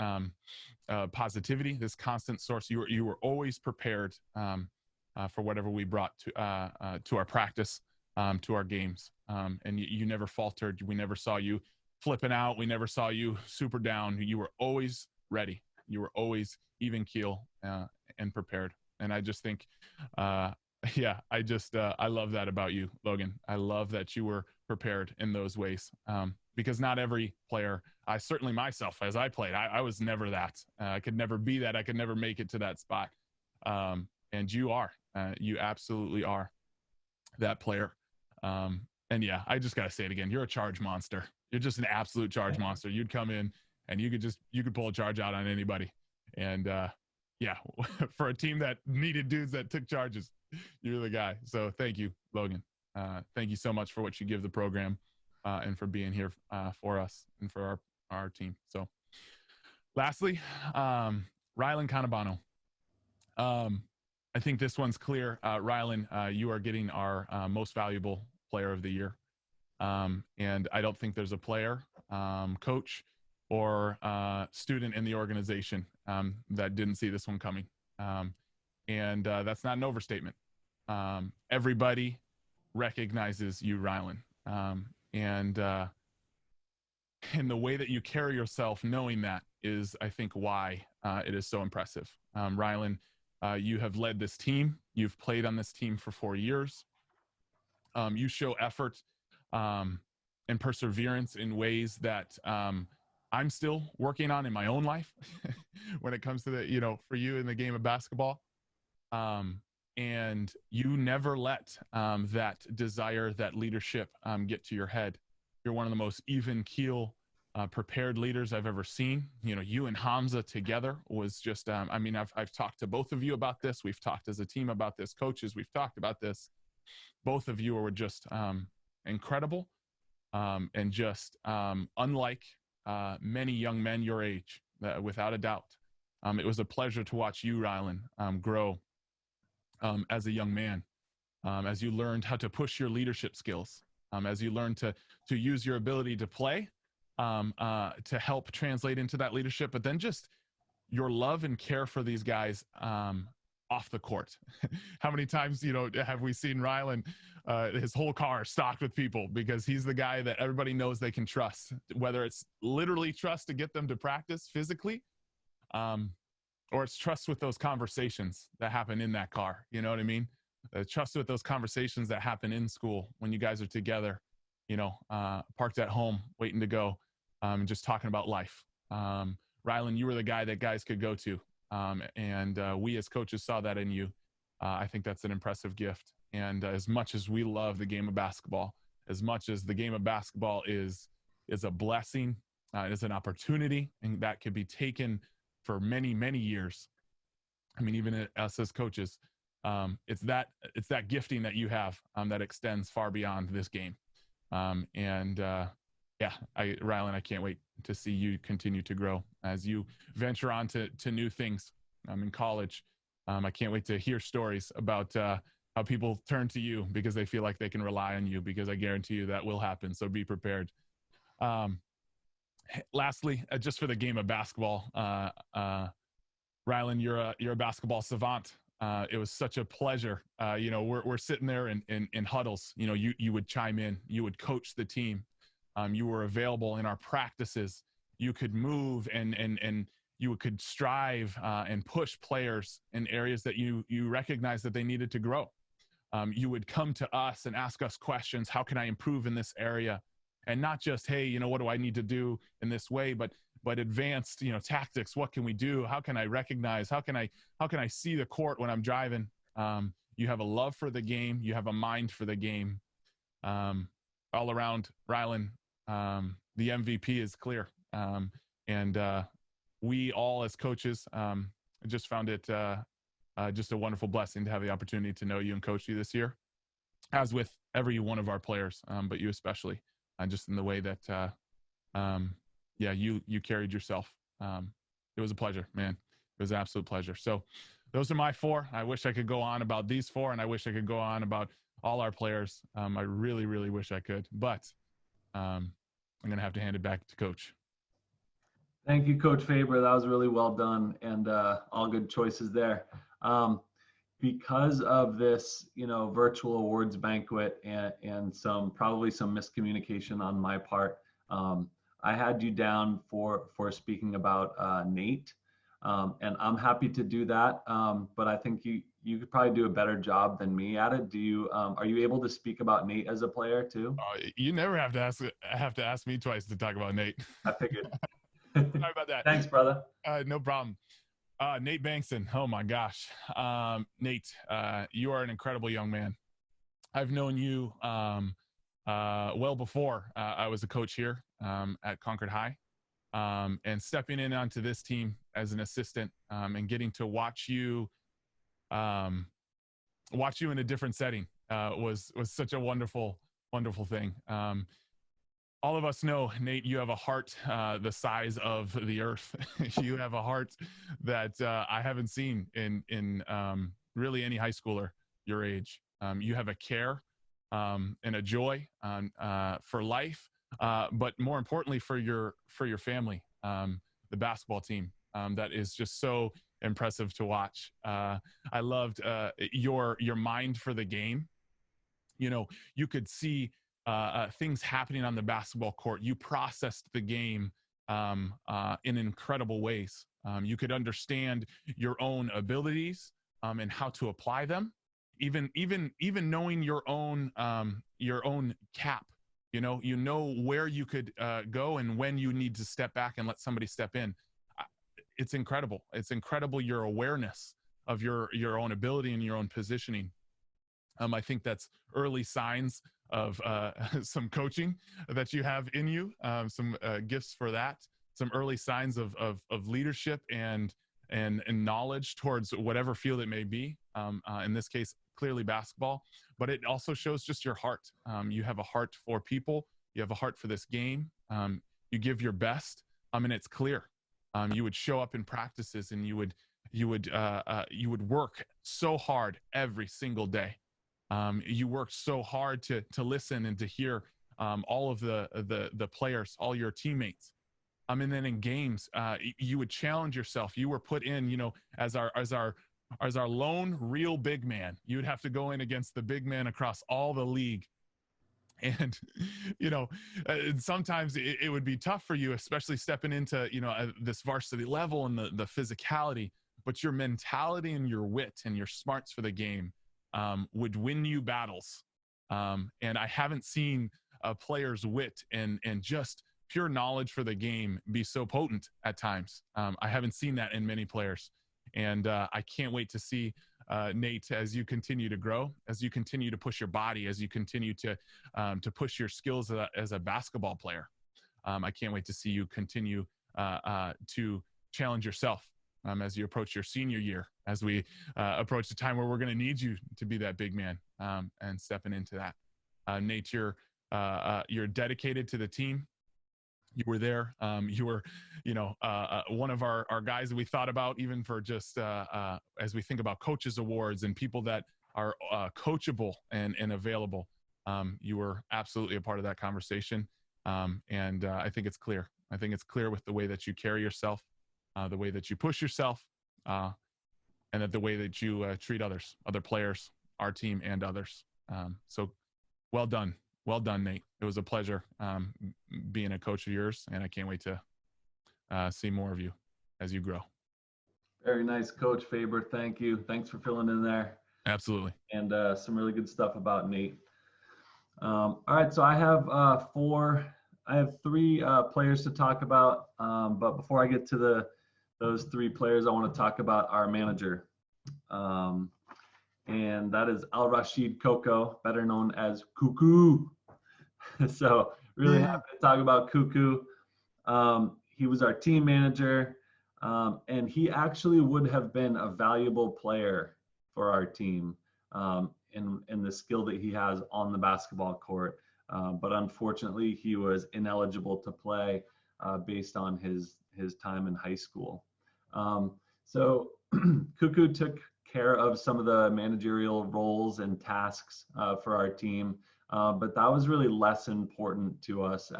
Speaker 3: positivity, this constant source. You were always prepared for whatever we brought to our practice, to our games, and you never faltered. We never saw you flipping out. We never saw you super down. You were always ready. You were always even keel and prepared. And I just think, I love that about you, Logan. I love that you were prepared in those ways, because not every player, I certainly myself, as I played, I was never that. I could never be that. I could never make it to that spot. And you are. You absolutely are that player. And yeah, I just got to say it again. You're a charge monster. You're just an absolute charge monster. You'd come in and you could pull a charge out on anybody. And yeah, for a team that needed dudes that took charges, you're the guy. So thank you, Logan. Thank you so much for what you give the program, and for being here for us and for our team. So lastly, Rylan Canabano. I think this one's clear. Rylan, you are getting our most valuable player of the year. And I don't think there's a player, coach, or student in the organization that didn't see this one coming. And that's not an overstatement. Everybody recognizes you, Rylan. And the way that you carry yourself, knowing that, is, I think, why it is so impressive. Rylan, you have led this team. You've played on this team for 4 years. You show effort and perseverance in ways that I'm still working on in my own life when it comes to for you in the game of basketball. And you never let that desire, that leadership get to your head. You're one of the most even keel, prepared leaders I've ever seen. You and Hamza together was just, I've talked to both of you about this. We've talked as a team about this. Coaches, we've talked about this. Both of you were just incredible, and just unlike many young men your age, without a doubt. It was a pleasure to watch you, Rylan, grow as a young man, as you learned how to push your leadership skills, as you learned to use your ability to play to help translate into that leadership, but then just your love and care for these guys off the court. How many times, have we seen Rylan, his whole car stocked with people, because he's the guy that everybody knows they can trust, whether it's literally trust to get them to practice physically, or it's trust with those conversations that happen in that car. You know what I mean? Trust with those conversations that happen in school when you guys are together, parked at home, waiting to go, and just talking about life. Rylan, you were the guy that guys could go to And we as coaches saw that in you. I think that's an impressive gift. And as much as we love the game of basketball, as much as the game of basketball is a blessing, it is an opportunity, and that could be taken for many, many years. I mean, even us as coaches, it's that gifting that you have that extends far beyond this game. Yeah, Rylan, I can't wait to see you continue to grow as you venture on to new things in college. I can't wait to hear stories about how people turn to you because they feel like they can rely on you, because I guarantee you that will happen. So be prepared. Lastly, just for the game of basketball, Rylan, you're a basketball savant. It was such a pleasure. We're sitting there in huddles. You would chime in. You would coach the team. You were available in our practices. You could move and you could strive and push players in areas that you recognized that they needed to grow. You would come to us and ask us questions. How can I improve in this area? And not just, hey, what do I need to do in this way, but advanced, tactics. What can we do? How can I recognize? How can I see the court when I'm driving? You have a love for the game. You have a mind for the game. All around, Rylan, the MVP is clear. And we all as coaches just found it just a wonderful blessing to have the opportunity to know you and coach you this year, as with every one of our players, but you especially, just in the way that you carried yourself. It was a pleasure, man. It was an absolute pleasure. So those are my 4. I wish I could go on about these 4, and I wish I could go on about all our players. I really, really wish I could, but I'm going to have to hand it back to Coach.
Speaker 1: Thank you, Coach Faber. That was really well done, and all good choices there. Because of this, virtual awards banquet and probably some miscommunication on my part, I had you down for speaking about Nate, and I'm happy to do that. But I think you could probably do a better job than me at it. Are you able to speak about Nate as a player too?
Speaker 3: You never have to ask me twice to talk about Nate.
Speaker 1: I figured.
Speaker 3: Sorry about that.
Speaker 1: Thanks, brother.
Speaker 3: No problem. Nate Bankston. Oh my gosh. Nate, you are an incredible young man. I've known you well before I was a coach here at Concord High, and stepping in onto this team as an assistant and getting to watch you in a different setting was such a wonderful thing. All of us know, Nate, you have a heart the size of the earth. You have a heart that I haven't seen in really any high schooler your age. You have a care and a joy for life, but more importantly for your family, the basketball team. That is just so impressive to watch. I loved your mind for the game. You could see things happening on the basketball court. You processed the game in incredible ways. You could understand your own abilities and how to apply them. Even knowing your own cap. You know where you could go and when you need to step back and let somebody step in. It's incredible. It's incredible your awareness of your own ability and your own positioning. I think that's early signs of some coaching that you have in you, some gifts for that, some early signs of leadership and knowledge towards whatever field it may be. In this case, clearly basketball, but it also shows just your heart. You have a heart for people. You have a heart for this game. You give your best. And it's clear. You would show up in practices and you would work so hard every single day. You worked so hard to listen and to hear all of the players, all your teammates. And then in games, you would challenge yourself. You were put in, as our lone real big man. You would have to go in against the big man across all the league. And, sometimes it would be tough for you, especially stepping into, this varsity level and the physicality, but your mentality and your wit and your smarts for the game would win you battles. And I haven't seen a player's wit and just pure knowledge for the game be so potent at times. I haven't seen that in many players. And I can't wait to see Nate, as you continue to grow, as you continue to push your body, as you continue to push your skills as a basketball player. I can't wait to see you continue to challenge yourself as you approach your senior year, as we approach the time where we're going to need you to be that big man and stepping into that. Nate, you're dedicated to the team. You were there. You were, one of our guys that we thought about, even for just as we think about coaches awards and people that are coachable and available. You were absolutely a part of that conversation. And I think it's clear. I think it's clear with the way that you carry yourself, the way that you push yourself, and that the way that you treat others, other players, our team, and others. So well done. Well done, Nate. It was a pleasure being a coach of yours, and I can't wait to see more of you as you grow.
Speaker 1: Very nice, Coach Faber. Thank you. Thanks for filling in there.
Speaker 3: Absolutely.
Speaker 1: And some really good stuff about Nate. All right, so I have three players to talk about, but before I get to those three players, I want to talk about our manager, and that is Al Rashid Coco, better known as Cuckoo. So really happy to talk about Cuckoo. He was our team manager, and he actually would have been a valuable player for our team in the skill that he has on the basketball court. But unfortunately, he was ineligible to play based on his time in high school. So Cuckoo took care of some of the managerial roles and tasks for our team, but that was really less important to us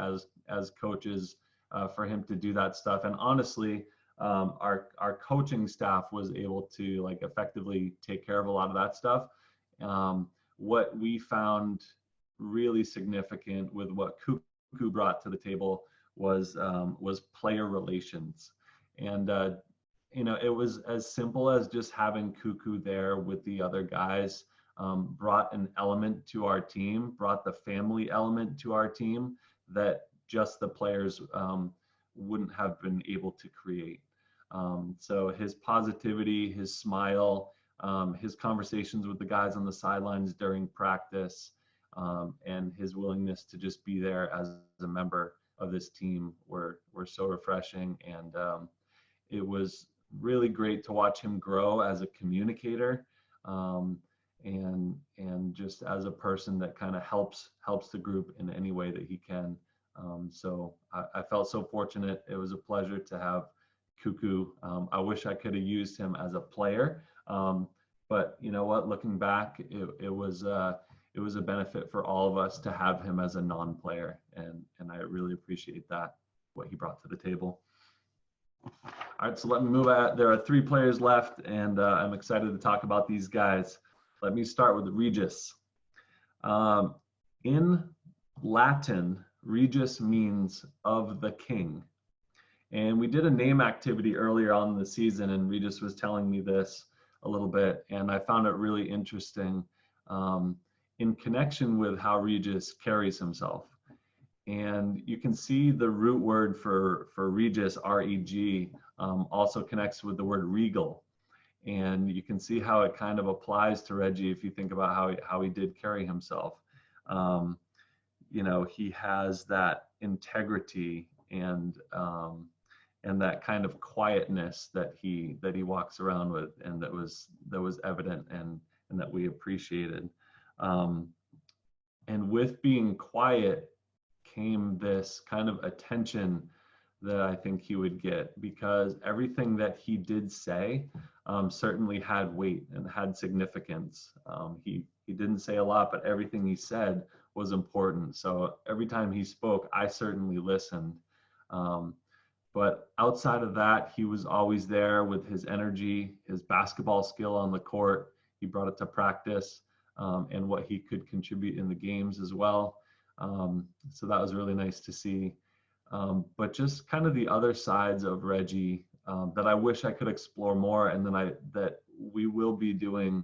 Speaker 1: as coaches for him to do that stuff. And honestly, our coaching staff was able to effectively take care of a lot of that stuff. What we found really significant with what Cuckoo brought to the table was player relations. And it was as simple as just having Cuckoo there with the other guys, brought an element to our team, brought the family element to our team that just the players wouldn't have been able to create. So his positivity, his smile, his conversations with the guys on the sidelines during practice, and his willingness to just be there as a member of this team were so refreshing. And it was really great to watch him grow as a communicator, and just as a person that kind of helps the group in any way that he can. So I felt so fortunate. It was a pleasure to have Cuckoo. I wish I could have used him as a player, but you know what? Looking back, it was a benefit for all of us to have him as a non-player, and I really appreciate that, what he brought to the table. All right, so let me move on. There are three players left, and I'm excited to talk about these guys. Let me start with Regis. In Latin, Regis means of the king. And we did a name activity earlier on in the season, and Regis was telling me this a little bit, and I found it really interesting in connection with how Regis carries himself. And you can see the root word for Regis, R-E-G, also connects with the word regal. And you can see how it kind of applies to Reggie if you think about how he did carry himself. He has that integrity and that kind of quietness that he walks around with, and that was evident and that we appreciated. And with being quiet came this kind of attention that I think he would get, because everything that he did say certainly had weight and had significance. He didn't say a lot, but everything he said was important. So every time he spoke, I certainly listened. But outside of that, he was always there with his energy, his basketball skill on the court. He brought it to practice, and what he could contribute in the games as well. So that was really nice to see. But just kind of the other sides of Reggie that I wish I could explore more, and then that we will be doing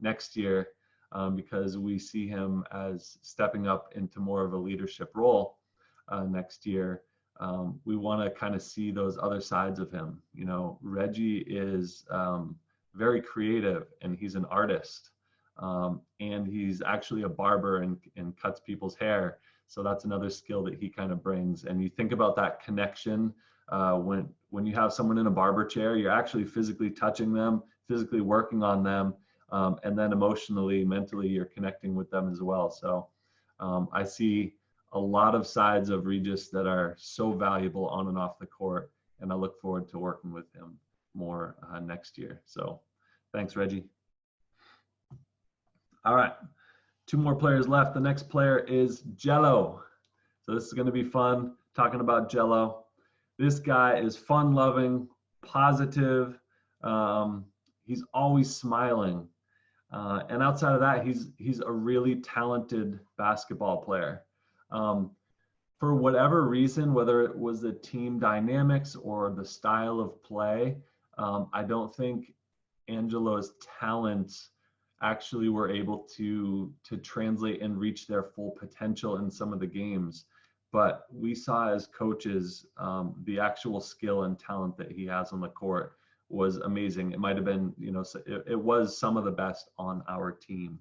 Speaker 1: next year, because we see him as stepping up into more of a leadership role next year. we want to kind of see those other sides of him. You know, Reggie is very creative, and he's an artist, and he's actually a barber and cuts people's hair. So that's another skill that he kind of brings. And you think about that connection when you have someone in a barber chair, you're actually physically touching them, physically working on them, and then emotionally, mentally, you're connecting with them as well. So I see a lot of sides of Regis that are so valuable on and off the court, and I look forward to working with him more next year. So thanks, Reggie. All right, 2 more players left. The next player is Jello. So this is going to be fun talking about Jello. This guy is fun-loving, positive. He's always smiling. And outside of that, he's a really talented basketball player. For whatever reason, whether it was the team dynamics or the style of play, I don't think Angelo's talents actually were able to translate and reach their full potential in some of the games. But we saw as coaches, the actual skill and talent that he has on the court was amazing. It might have been, you know, it was some of the best on our team.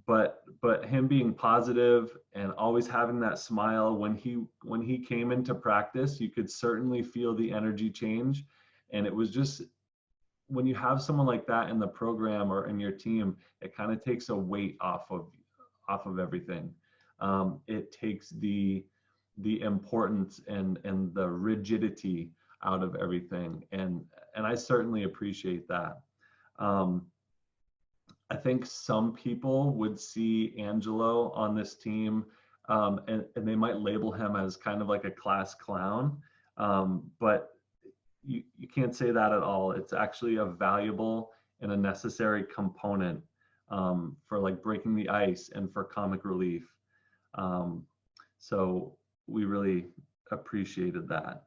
Speaker 1: But him being positive and always having that smile when he came into practice, you could certainly feel the energy change. And it was just, when you have someone like that in the program or in your team, it kind of takes a weight off of everything. It takes the importance and the rigidity out of everything, and I certainly appreciate that. I think some people would see Angelo on this team, and they might label him as kind of like a class clown, but you can't say that at all. It's actually a valuable and a necessary component for like breaking the ice and for comic relief. So we really appreciated that.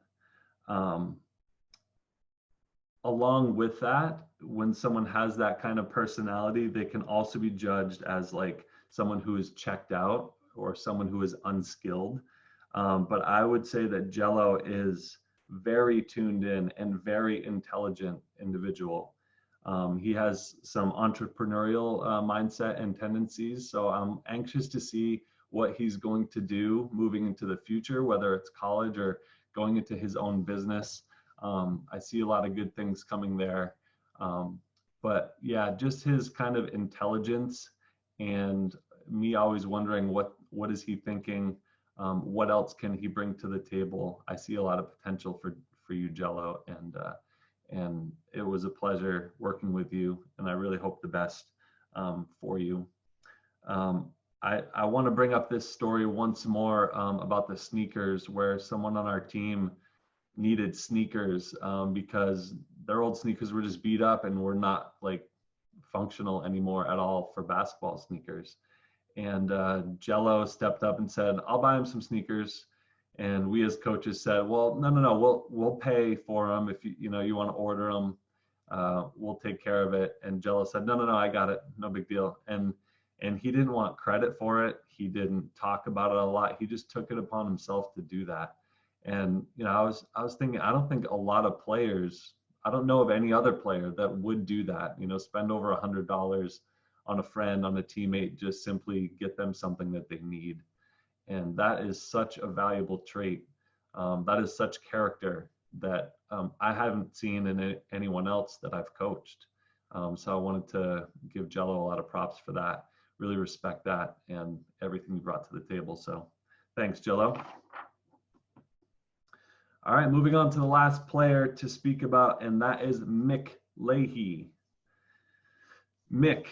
Speaker 1: Along with that, when someone has that kind of personality, they can also be judged as like someone who is checked out or someone who is unskilled. But I would say that Jello is very tuned in and very intelligent individual. He has some entrepreneurial mindset and tendencies. So I'm anxious to see what he's going to do moving into the future, whether it's college or going into his own business. I see a lot of good things coming there. But yeah, just his kind of intelligence and me always wondering what is he thinking? What else can he bring to the table? I see a lot of potential for you, Jello, and it was a pleasure working with you, and I really hope the best for you. I want to bring up this story once more about the sneakers, where someone on our team needed sneakers because their old sneakers were just beat up and were not like functional anymore at all for basketball sneakers. And Jello stepped up and said, "I'll buy him some sneakers." And we as coaches said, "Well, no, we'll pay for them if you want to order them. We'll take care of it." And Jello said, "No, I got it, no big deal." And he didn't want credit for it. He didn't talk about it a lot. He just took it upon himself to do that. And I was thinking, I don't think a lot of players, I don't know of any other player that would do that. Spend over $100 on a friend, on a teammate, just simply get them something that they need. And that is such a valuable trait. That is such character that I haven't seen in anyone else that I've coached. So I wanted to give Jello a lot of props for that. Really respect that and everything you brought to the table. So thanks, Jello. All right, moving on to the last player to speak about, and that is Mick Leahy. Mick,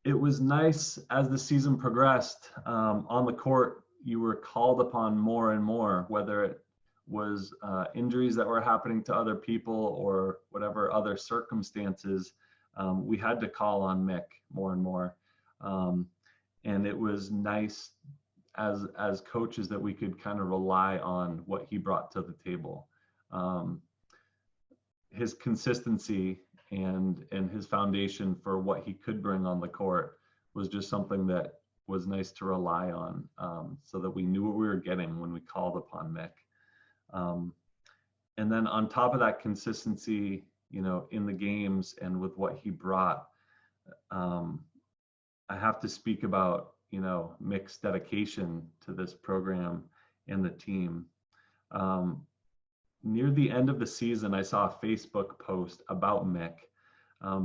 Speaker 1: it was nice as the season progressed. On the court, you were called upon more and more, whether it was injuries that were happening to other people or whatever other circumstances. We had to call on Mick more and more. And it was nice as coaches that we could kind of rely on what he brought to the table. His consistency and his foundation for what he could bring on the court was just something that was nice to rely on, so that we knew what we were getting when we called upon Mick. And then on top of that consistency, in the games and with what he brought, I have to speak about, Mick's dedication to this program and the team. Near the end of the season, I saw a Facebook post about Mick,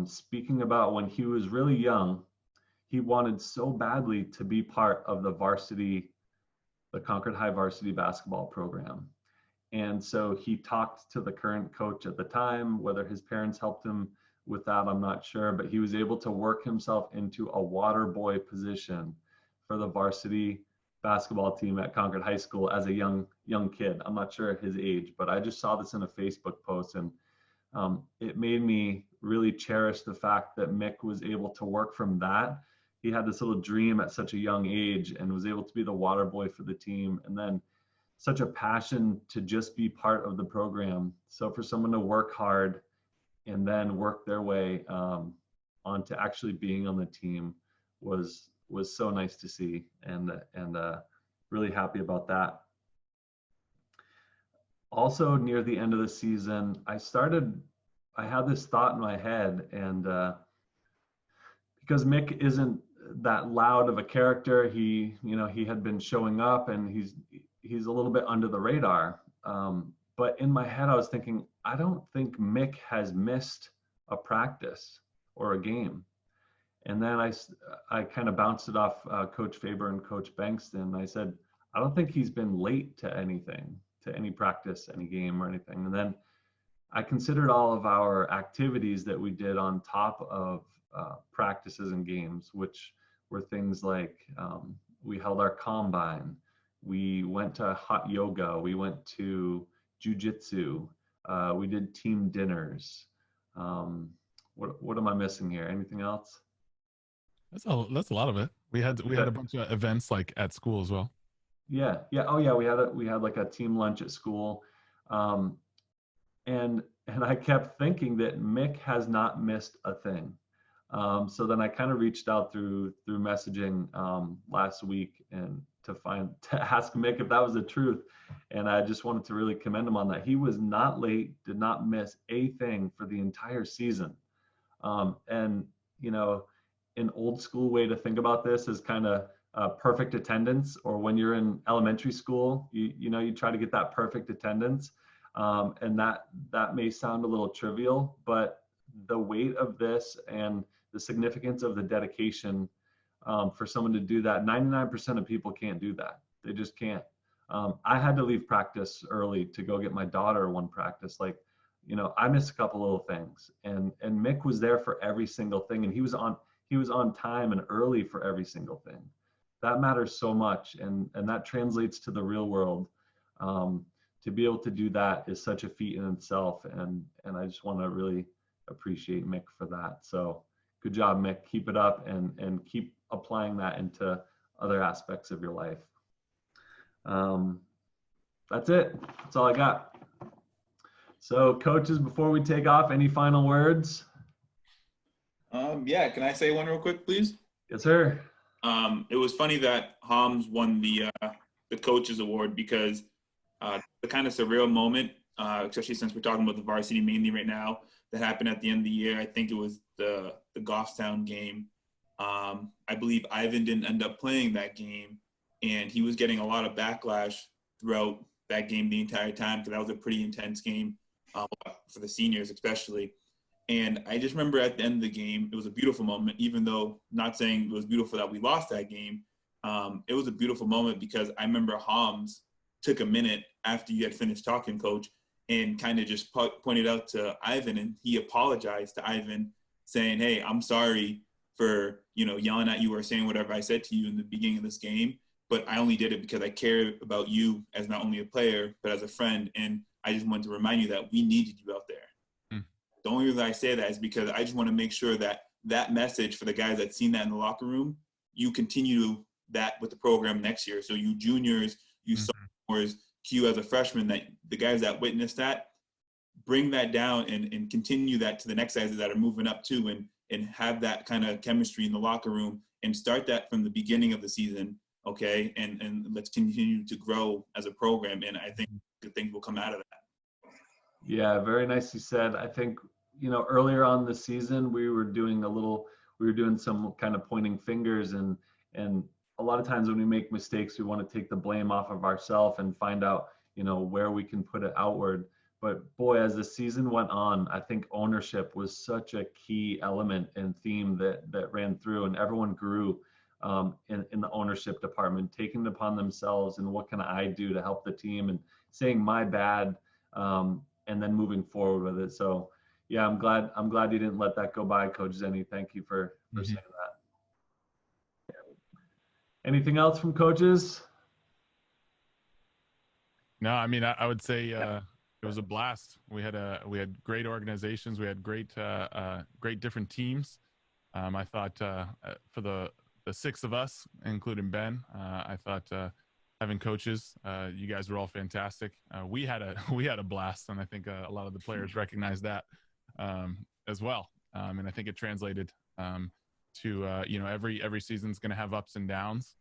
Speaker 1: speaking about when he was really young, he wanted so badly to be part of the Concord High varsity basketball program. And so he talked to the current coach at the time, whether his parents helped him with that, I'm not sure, but he was able to work himself into a water boy position for the varsity basketball team at Concord High School as a young kid. I'm not sure his age, but I just saw this in a Facebook post, and it made me really cherish the fact that Mick was able to work from that. He had this little dream at such a young age and was able to be the water boy for the team, and then such a passion to just be part of the program. So for someone to work hard and then work their way onto actually being on the team was so nice to see, and really happy about that. Also, near the end of the season, I had this thought in my head, and because Mick isn't that loud of a character, he had been showing up, and he's a little bit under the radar. But in my head, I was thinking, I don't think Mick has missed a practice or a game. And then I kind of bounced it off Coach Faber and Coach Bankston. I said, I don't think he's been late to anything, to any practice, any game or anything. And then I considered all of our activities that we did on top of practices and games, which were things like we held our combine, we went to hot yoga, we went to jujitsu, we did team dinners. What am I missing here? Anything else?
Speaker 3: That's a lot of it. We had a bunch of events like at school as well.
Speaker 1: Yeah. Oh yeah, we had like a team lunch at school, and I kept thinking that Mick has not missed a thing. So then I kind of reached out through messaging last week and to ask Mick if that was the truth, and I just wanted to really commend him on that. He was not late, did not miss a thing for the entire season, and an old school way to think about this is kind of perfect attendance, or when you're in elementary school, you try to get that perfect attendance, and that may sound a little trivial, but the weight of this and the significance of the dedication for someone to do that, 99% of people can't do that. They just can't. I had to leave practice early to go get my daughter one practice. I missed a couple little things, and Mick was there for every single thing, and he was on time and early for every single thing. That matters so much, and that translates to the real world. To be able to do that is such a feat in itself, and I just want to really appreciate Mick for that. So good job, Mick. Keep it up, and keep applying that into other aspects of your life. That's it. That's all I got. So coaches, before we take off, any final words?
Speaker 2: Yeah, can I say one real quick, please?
Speaker 1: Yes, sir.
Speaker 2: It was funny that Homs won the coaches award, because the kind of surreal moment, especially since we're talking about the varsity mainly right now, that happened at the end of the year. I think it was the Goffstown game. I believe Ivan didn't end up playing that game, and he was getting a lot of backlash throughout that game the entire time, because that was a pretty intense game for the seniors especially. And I just remember at the end of the game, it was a beautiful moment, even though not saying it was beautiful that we lost that game. It was a beautiful moment because I remember Homs took a minute after you had finished talking, Coach, and kind of just pointed out to Ivan, and he apologized to Ivan, saying, hey, I'm sorry for, yelling at you or saying whatever I said to you in the beginning of this game, but I only did it because I care about you as not only a player, but as a friend. And I just wanted to remind you that we needed you out there. The only reason I say that is because I just want to make sure that that message for the guys that seen that in the locker room, you continue that with the program next year. So you juniors, you sophomores, Q as a freshman, that the guys that witnessed that, bring that down and continue that to the next guys that are moving up too, and have that kind of chemistry in the locker room and start that from the beginning of the season. Okay. And let's continue to grow as a program. And I think good things will come out of that.
Speaker 1: Yeah, very nicely said. I think, earlier on the season, we were doing some kind of pointing fingers, and a lot of times when we make mistakes, we want to take the blame off of ourselves and find out, where we can put it outward. But boy, as the season went on, I think ownership was such a key element and theme that ran through, and everyone grew in the ownership department, taking it upon themselves and what can I do to help the team, and saying my bad, and then moving forward with it. So yeah, I'm glad you didn't let that go by, Coach Zenni. Thank you for saying that. Anything else from coaches?
Speaker 3: No, I mean, I would say it was a blast. We had great organizations. We had great different teams. I thought for the six of us, including Ben, I thought having coaches, you guys were all fantastic. We had a blast, and I think a lot of the players recognized that as well. And I think it translated to every season's going to have ups and downs.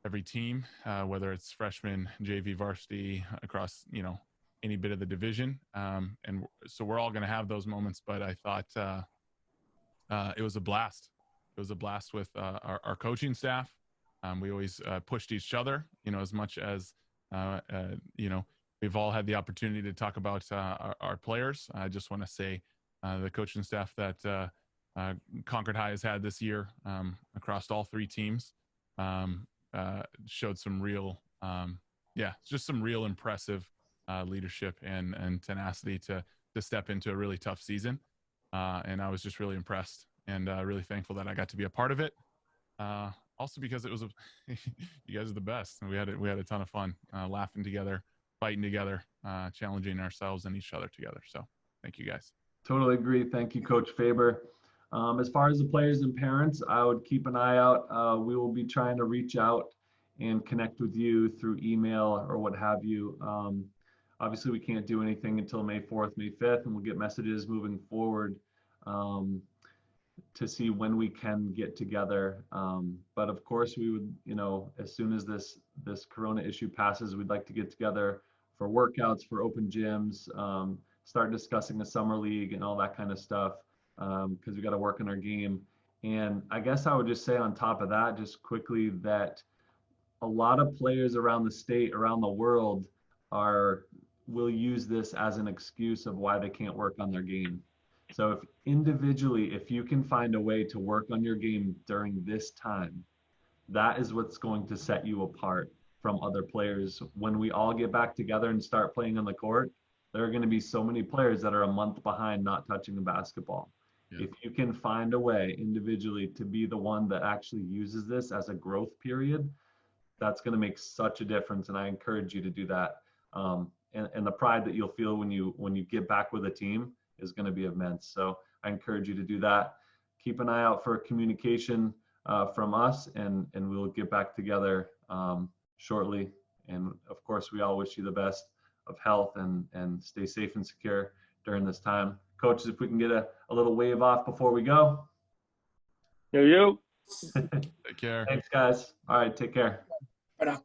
Speaker 3: Every team, whether it's freshman, JV, varsity, across any bit of the division, and so we're all going to have those moments. But I thought it was a blast. It was a blast with our coaching staff. We always pushed each other, as much as we've all had the opportunity to talk about our players. I just want to say the coaching staff that Concord High has had this year across all three teams showed some real, just some real impressive leadership and tenacity to step into a really tough season. And I was just really impressed and really thankful that I got to be a part of it. Also because it was you guys are the best. And we had a ton of fun laughing together, fighting together, challenging ourselves and each other together. So thank you guys.
Speaker 1: Totally agree. Thank you, Coach Faber. As far as the players and parents, I would keep an eye out. We will be trying to reach out and connect with you through email or what have you. Obviously, we can't do anything until May 4th, May 5th, and we'll get messages moving forward to see when we can get together. But of course, we would, as soon as this Corona issue passes, we'd like to get together for workouts, for open gyms, start discussing a summer league and all that kind of stuff, because we got to work on our game. And I guess I would just say on top of that, just quickly, that a lot of players around the state, around the world, will use this as an excuse of why they can't work on their game. So if you can find a way to work on your game during this time, that is what's going to set you apart from other players. When we all get back together and start playing on the court, there are going to be so many players that are a month behind not touching a basketball. Yeah. If you can find a way individually to be the one that actually uses this as a growth period, that's going to make such a difference. And I encourage you to do that. And the pride that you'll feel when you get back with a team is going to be immense. So I encourage you to do that. Keep an eye out for communication from us, and we'll get back together shortly. And of course, we all wish you the best of health and stay safe and secure during this time. Coaches, if we can get a little wave off before we go.
Speaker 5: Yo.
Speaker 3: Take care.
Speaker 1: Thanks, guys. All right, take care.
Speaker 4: Bye now.